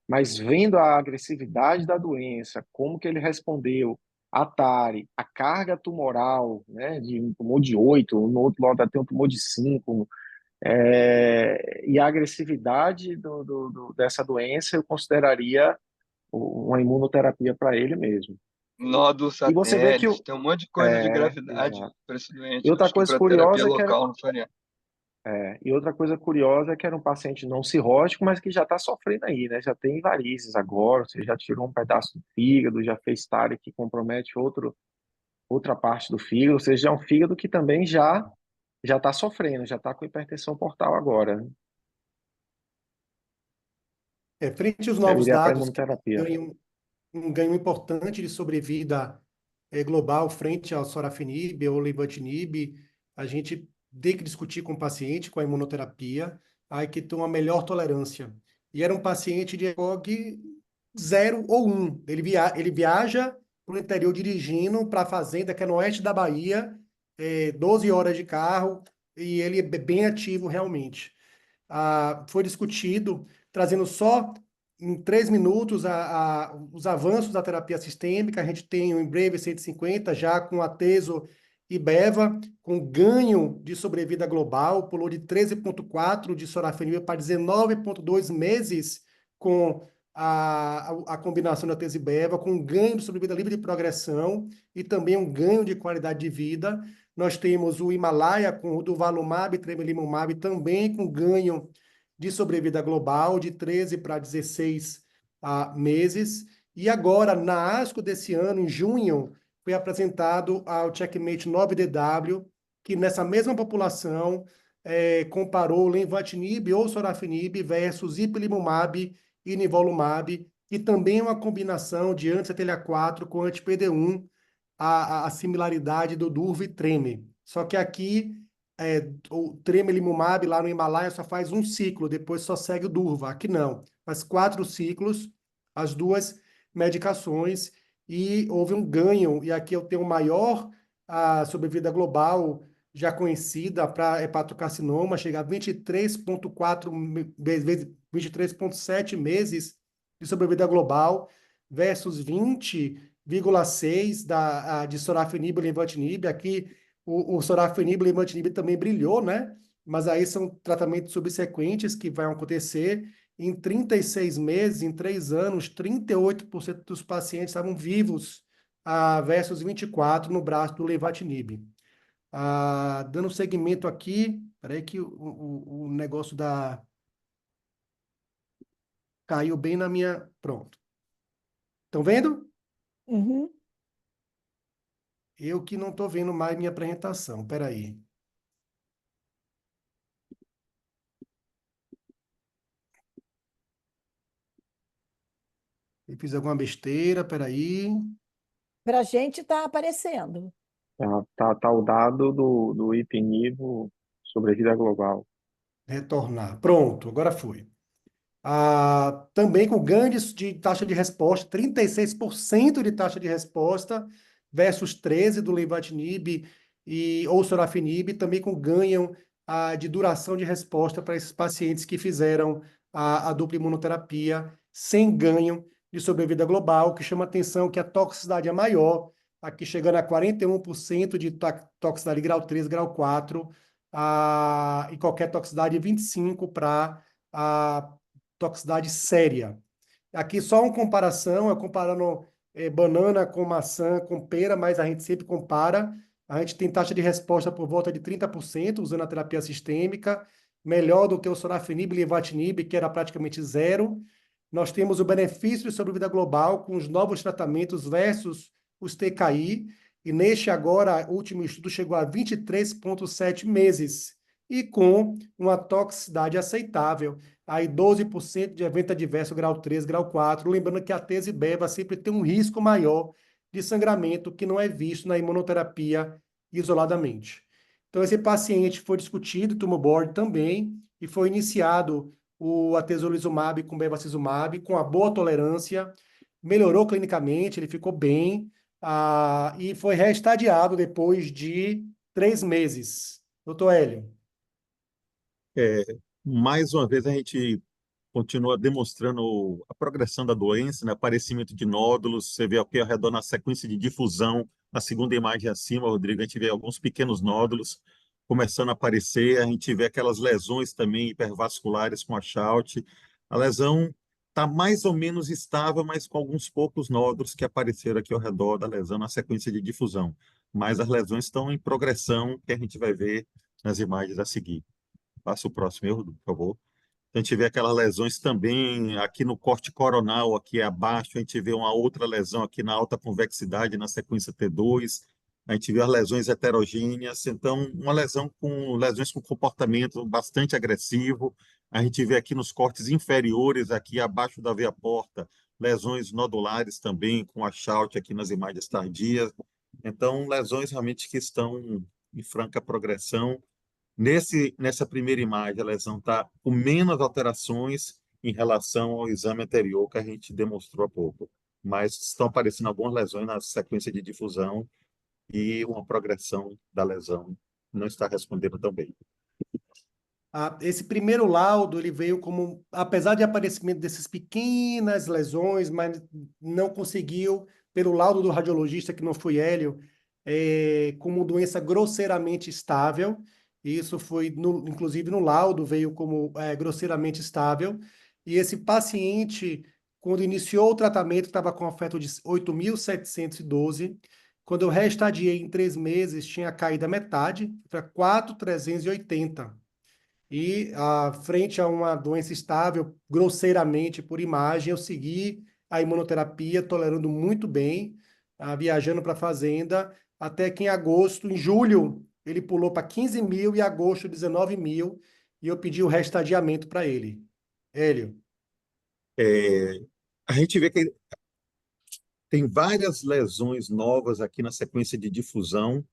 G: Mas vendo a agressividade da doença, como que ele respondeu, a TARI, a carga tumoral, né, de um tumor de 8, no outro lado tem um tumor de 5, e a agressividade dessa doença, eu consideraria uma imunoterapia para ele mesmo.
E: Nódulo
G: E você vê que
E: satélite, tem um monte de coisa de gravidade
G: exato.
E: para esse
G: E
E: doente.
G: outra
E: Acho que
G: coisa
E: para terapia
G: curiosa é que
E: local não faria.
G: é que era um paciente não cirrótico, mas que já está sofrendo aí, né? Já tem varizes agora, você já tirou um pedaço do fígado, já fez TARI que compromete outra parte do fígado, ou seja, é um fígado que também já está sofrendo, já está com hipertensão portal agora, né?
F: Frente aos
G: Eu
F: novos
G: iria para
F: dados que
G: imunoterapia.
F: ganham um ganho importante de sobrevida global frente ao sorafenib ou lenvatinib, a gente tem que discutir com o paciente, com a imunoterapia, aí que tem uma melhor tolerância. E era um paciente de ECOG 0 ou 1. Ele viaja para o interior dirigindo para a fazenda, que é no oeste da Bahia, 12 horas de carro, e ele é bem ativo realmente. Foi discutido, trazendo só em 3 minutos os avanços da terapia sistêmica. A gente tem o Embrave 150 já com atezo e beva, com ganho de sobrevida global, pulou de 13,4 de sorafenib para 19,2 meses com a combinação da atezo e beva, com ganho de sobrevida livre de progressão e também um ganho de qualidade de vida. Nós temos o Himalaia com o durvalumab e tremelimumab também com ganho de sobrevida global de 13 para 16 meses. E agora, na ASCO desse ano, em junho, foi apresentado o Checkmate 9DW, que nessa mesma população comparou lenvatinib ou sorafenib versus ipilimumab e nivolumab, que também é uma combinação de anti-CTLA-4 com anti-PD-1, a similaridade do Durva e Treme. Só que aqui, o tremelimumab lá no Himalaia só faz um ciclo, depois só segue o Durva. Aqui não, faz 4 ciclos, as duas medicações, e houve um ganho. E aqui eu tenho maior sobrevida global já conhecida para hepatocarcinoma, chega a 23,4 vezes 23,7 meses de sobrevida global versus 20,6 de sorafenib e lenvatinib. Aqui o sorafenib e lenvatinib também brilhou, né? Mas aí são tratamentos subsequentes que vão acontecer. Em 36 meses, em 3 anos, 38% dos pacientes estavam vivos, versus 24% no braço do lenvatinib. Dando seguimento aqui, peraí que o negócio caiu bem na minha... Pronto. Estão vendo?
B: Uhum.
F: Eu que não estou vendo mais minha apresentação. Peraí. Eu fiz alguma besteira, peraí.
B: Para a gente está aparecendo.
G: Tá o dado do IPNIVO sobrevida global.
F: Retornar. Pronto, agora foi. Também com ganho de taxa de resposta, 36% de taxa de resposta versus 13% do lenvatinib ou sorafenib, também com ganho de duração de resposta para esses pacientes que fizeram a dupla imunoterapia sem ganho de sobrevida global, que chama atenção que a toxicidade é maior, aqui chegando a 41% de toxicidade grau 3, grau 4, e qualquer toxicidade 25% para a toxicidade séria. Aqui só uma comparação, é comparando banana com maçã, com pera, mas a gente sempre compara. A gente tem taxa de resposta por volta de 30% usando a terapia sistêmica, melhor do que o sorafenib e lenvatinib, que era praticamente zero. Nós temos o benefício de sobrevida global com os novos tratamentos versus os TKI, e neste agora, o último estudo chegou a 23,7 meses, e com uma toxicidade aceitável, aí 12% de evento adverso grau 3, grau 4, lembrando que a tese beva sempre tem um risco maior de sangramento que não é visto na imunoterapia isoladamente. Então, esse paciente foi discutido, tumor board também, e foi iniciado o atezolizumab com bevacizumab, com a boa tolerância, melhorou clinicamente, ele ficou bem, e foi reestadiado depois de 3 meses. Doutor Hélio.
H: Mais uma vez, a gente continua demonstrando a progressão da doença, né? Aparecimento de nódulos, você vê aqui ao redor na sequência de difusão, na segunda imagem acima, Rodrigo, a gente vê alguns pequenos nódulos começando a aparecer, a gente vê aquelas lesões também hipervasculares com a Shout. A lesão está mais ou menos estável, mas com alguns poucos nódulos que apareceram aqui ao redor da lesão na sequência de difusão. Mas as lesões estão em progressão, que a gente vai ver nas imagens a seguir. Passa o próximo erro, por favor. A gente vê aquelas lesões também aqui no corte coronal, aqui abaixo, a gente vê uma outra lesão aqui na alta convexidade, na sequência T2, a gente vê as lesões heterogêneas, então uma lesão com lesões com comportamento bastante agressivo, a gente vê aqui nos cortes inferiores, aqui abaixo da veia porta, lesões nodulares também, com a Shout aqui nas imagens tardias, então lesões realmente que estão em franca progressão. Nessa primeira imagem, a lesão está com menos alterações em relação ao exame anterior que a gente demonstrou há pouco, mas estão aparecendo algumas lesões na sequência de difusão e uma progressão da lesão não está respondendo tão bem.
F: Esse primeiro laudo, ele veio como, apesar de aparecimento dessas pequenas lesões, mas não conseguiu, pelo laudo do radiologista, que não foi Hélio, como doença grosseiramente estável. Isso foi, inclusive, no laudo, veio como grosseiramente estável. E esse paciente, quando iniciou o tratamento, estava com afeto de 8.712. Quando eu reestadiei em 3 meses, tinha caído a metade, para 4.380. E, frente a uma doença estável, grosseiramente por imagem, eu segui a imunoterapia, tolerando muito bem, viajando para a fazenda, até que em julho, ele pulou para 15.000 e em agosto 19.000, e eu pedi o restadiamento para ele. Hélio.
H: A gente vê que tem várias lesões novas aqui na sequência de difusão,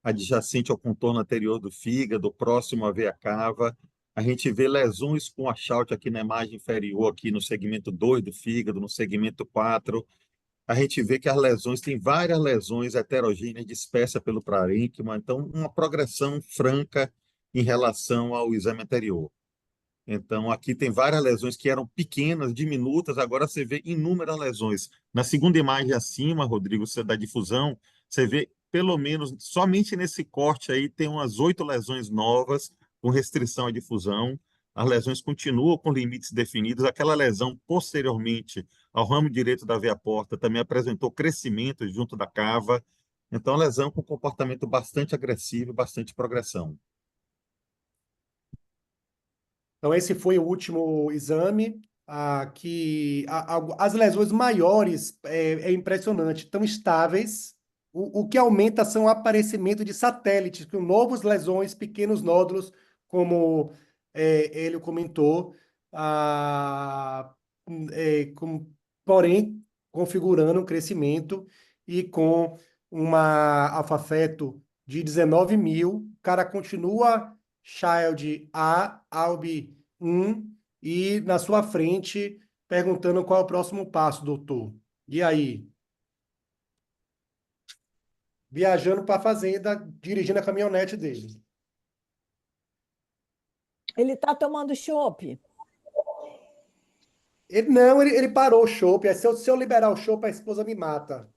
H: adjacente ao contorno anterior do fígado, próximo à veia cava. A gente vê lesões com a Shout aqui na imagem inferior, aqui no segmento 2 do fígado, no segmento 4. A gente vê que as lesões, tem várias lesões heterogêneas dispersas pelo parênquima, então uma progressão franca em relação ao exame anterior. Então, aqui tem várias lesões que eram pequenas, diminutas, agora você vê inúmeras lesões. Na segunda imagem acima, Rodrigo, da difusão, você vê pelo menos, somente nesse corte aí, tem umas 8 lesões novas com restrição à difusão. As lesões continuam com limites definidos. Aquela lesão posteriormente ao ramo direito da veia porta também apresentou crescimento junto da cava. Então, lesão com comportamento bastante agressivo, bastante progressão.
F: Então, esse foi o último exame, as lesões maiores é impressionante, estão estáveis. O que aumenta são o aparecimento de satélites, com novas lesões, pequenos nódulos, como ele comentou, porém, configurando um crescimento e com uma alfa-feto de 19.000, o cara continua Child A, Albi 1, e na sua frente perguntando qual é o próximo passo, doutor. E aí? Viajando para a fazenda, dirigindo a caminhonete dele.
B: Ele está tomando chopp?
F: Ele parou o chopp. Aí se eu liberar o chopp, a esposa me mata.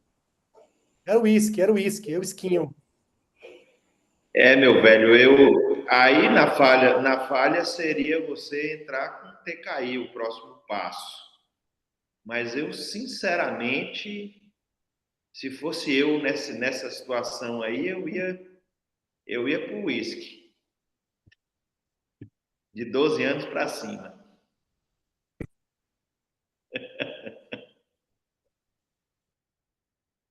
F: Era o uísque, eu esquinho.
A: É, meu velho, eu aí na falha seria você entrar com TKI, o próximo passo. Mas eu, sinceramente, se fosse eu nessa situação aí, eu ia pro uísque, de 12 anos para cima.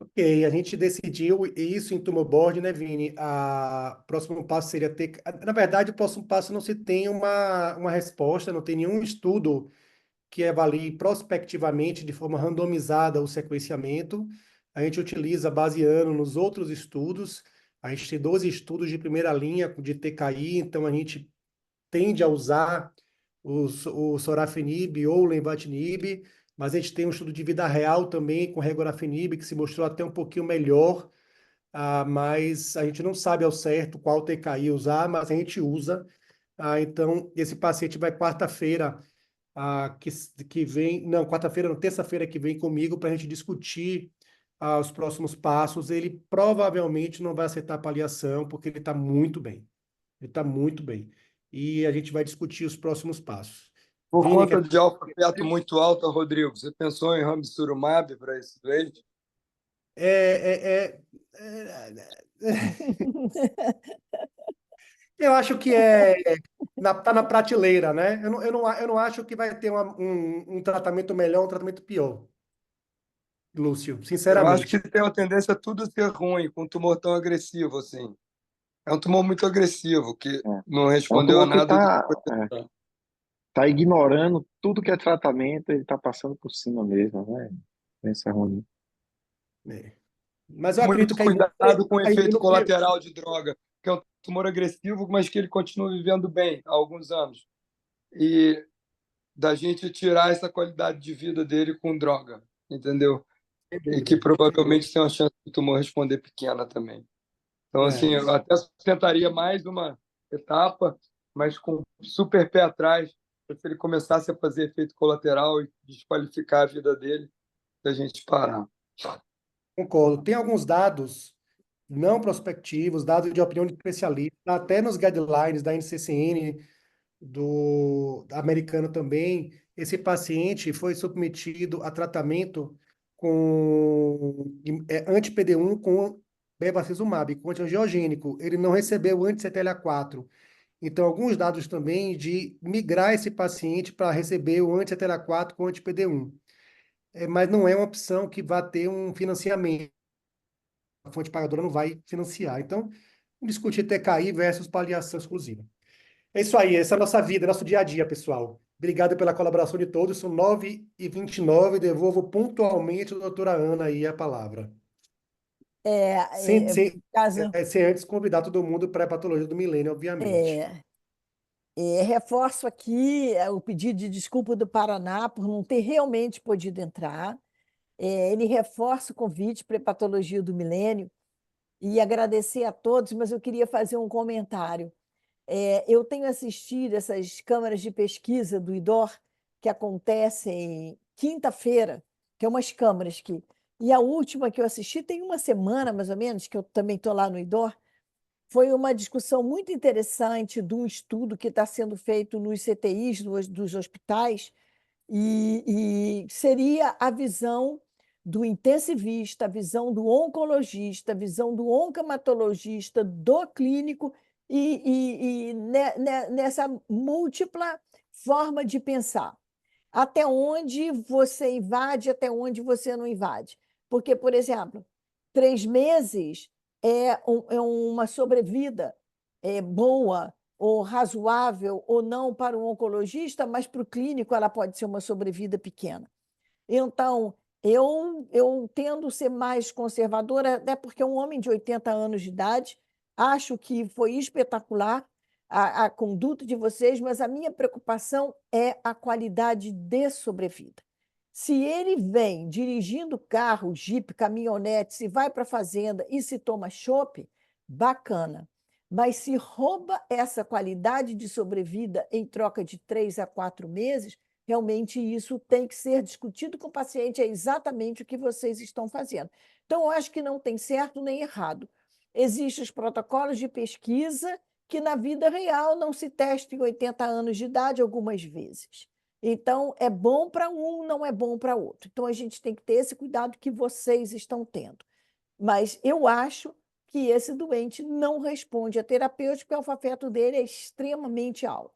F: Ok, a gente decidiu isso em tumor board, né, Vini? O próximo passo seria ter. Na verdade, o próximo passo não se tem uma resposta, não tem nenhum estudo que avalie prospectivamente, de forma randomizada, o sequenciamento. A gente utiliza baseando nos outros estudos. A gente tem 12 estudos de primeira linha de TKI, então a gente tende a usar o sorafenib ou o lenvatinib, mas a gente tem um estudo de vida real também com regorafenib, que se mostrou até um pouquinho melhor, mas a gente não sabe ao certo qual TKI usar, mas a gente usa. Então, esse paciente vai quarta-feira, que vem, não, quarta-feira, não, terça-feira que vem comigo para a gente discutir os próximos passos. Ele provavelmente não vai aceitar a paliação, porque ele está muito bem. Ele está muito bem. E a gente vai discutir os próximos passos.
E: Por
F: Vini,
E: conta de alfa-feto muito alta, Rodrigo, você pensou em ramucirumab para esse doente?
F: é, é, eu acho que tá na prateleira, né? Eu não acho que vai ter um tratamento melhor, um tratamento pior, Lúcio,
E: Eu acho que
F: sinceramente.
E: tem uma tendência a tudo ser ruim com um tumor tão agressivo assim. É um tumor muito agressivo, que
G: É,
E: não
G: é um
E: respondeu a
G: tumor que
E: nada do que
G: está
E: foi tentado.
G: tá ignorando tudo que é tratamento, ele está passando por cima mesmo, né? Pensa ruim.
F: É. Mas eu acredito
E: Muito
F: que
E: cuidado com o
F: a
E: efeito
F: imuno-
E: colateral de droga, que é um tumor agressivo, mas que ele continua vivendo bem há alguns anos. E da gente tirar essa qualidade de vida dele com droga, entendeu?
F: sem
E: E que
F: dúvida.
E: provavelmente tem uma chance do tumor responder pequena também. Então, assim,
F: É.
E: eu até tentaria mais uma etapa, mas com super pé atrás, para se ele começasse a fazer efeito colateral e desqualificar a vida dele, da gente parar.
F: Concordo. Tem alguns dados não prospectivos, dados de opinião de especialista, até nos guidelines da NCCN, da americana também. Esse paciente foi submetido a tratamento com anti-PD-1 com bevacizumab, com antiangiogênico. Ele não recebeu anti-CTLA-4. Então, alguns dados também de migrar esse paciente para receber o anti-CTLA-4 com anti-PD-1. Mas não é uma opção que vai ter um financiamento. A fonte pagadora não vai financiar. Então, vamos discutir TKI versus paliação exclusiva. É isso aí, essa é a nossa vida, nosso dia a dia, pessoal. Obrigado pela colaboração de todos. São 9h29. Devolvo pontualmente a doutora Ana aí a palavra.
B: Caso,
F: Sem antes convidar todo mundo para a patologia do milênio, obviamente.
B: é, reforço aqui o pedido de desculpa do Paraná por não ter realmente podido entrar. Ele reforça o convite para a patologia do milênio e agradecer a todos, mas eu queria fazer um comentário. Eu tenho assistido essas câmaras de pesquisa do IDOR que acontecem quinta-feira, que é umas câmaras que. E a última que eu assisti tem uma semana, mais ou menos, que eu também estou lá no IDOR, foi uma discussão muito interessante de um estudo que está sendo feito nos CTIs dos hospitais, e seria a visão do intensivista, a visão do oncologista, a visão do oncomatologista, do clínico, nessa múltipla forma de pensar. Até onde você invade, até onde você não invade. Porque, por exemplo, 3 meses é uma sobrevida boa ou razoável ou não para o oncologista, mas para o clínico ela pode ser uma sobrevida pequena. Então, eu tendo a ser mais conservadora, até porque um homem de 80 anos de idade, acho que foi espetacular a conduta de vocês, mas a minha preocupação é a qualidade de sobrevida. Se ele vem dirigindo carro, jipe, caminhonete, se vai para a fazenda e se toma chopp, bacana. Mas se rouba essa qualidade de sobrevida em troca de 3 a 4 meses, realmente isso tem que ser discutido com o paciente, é exatamente o que vocês estão fazendo. Então, eu acho que não tem certo nem errado. Existem os protocolos de pesquisa que, na vida real, não se testam em 80 anos de idade algumas vezes. Então, é bom para um, não é bom para outro. Então, a gente tem que ter esse cuidado que vocês estão tendo. Mas eu acho que esse doente não responde à terapêutica, porque o alfa-feto dele é extremamente alto.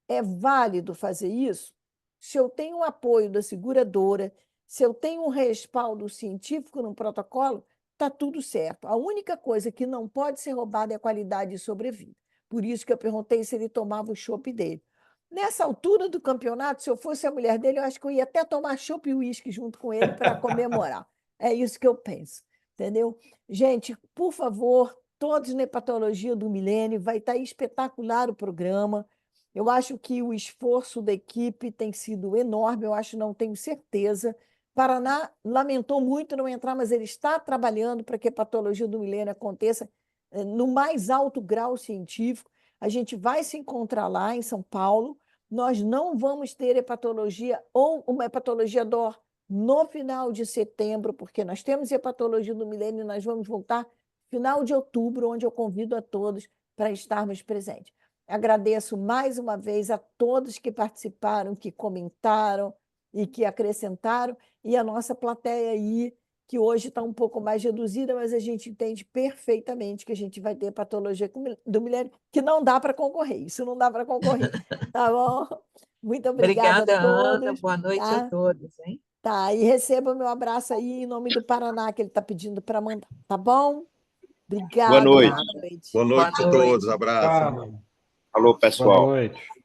B: É válido fazer isso se eu tenho o apoio da seguradora, se eu tenho um respaldo científico no protocolo, está tudo certo. A única coisa que não pode ser roubada é a qualidade de sobrevida. Por isso que eu perguntei se ele tomava o chopp dele. Nessa altura do campeonato, se eu fosse a mulher dele, eu acho que eu ia até tomar chopp e uísque junto com ele para comemorar. É isso que eu penso, entendeu? Gente, por favor, todos na Hepatologia do Milênio, vai estar espetacular o programa. Eu acho que o esforço da equipe tem sido enorme, eu acho, não tenho certeza. Paraná lamentou muito não entrar, mas ele está trabalhando para que a Hepatologia do Milênio aconteça no mais alto grau científico. A gente vai se encontrar lá em São Paulo. Nós não vamos ter hepatologia ou uma hepatologia DOR no final de setembro, porque nós temos hepatologia do milênio e nós vamos voltar final de outubro, onde eu convido a todos para estarmos presentes. Agradeço mais uma vez a todos que participaram, que comentaram e que acrescentaram, e a nossa plateia aí, que hoje está um pouco mais reduzida, mas a gente entende perfeitamente que a gente vai ter patologia do milênio, que não dá para concorrer, isso não dá para concorrer, tá bom? Muito obrigada
D: Obrigada,
B: a
D: Ana.
B: todos.
D: Boa noite
B: Tá?
D: a todos, hein?
B: Tá, e receba meu abraço aí em nome do Paraná, que ele está pedindo para mandar, tá bom?
A: Boa
B: Obrigada,
A: noite.
B: boa noite.
H: Boa noite
D: Boa
H: a todos,
D: noite.
H: abraço.
F: Tchau.
A: Falou,
C: Boa
A: pessoal.
C: noite.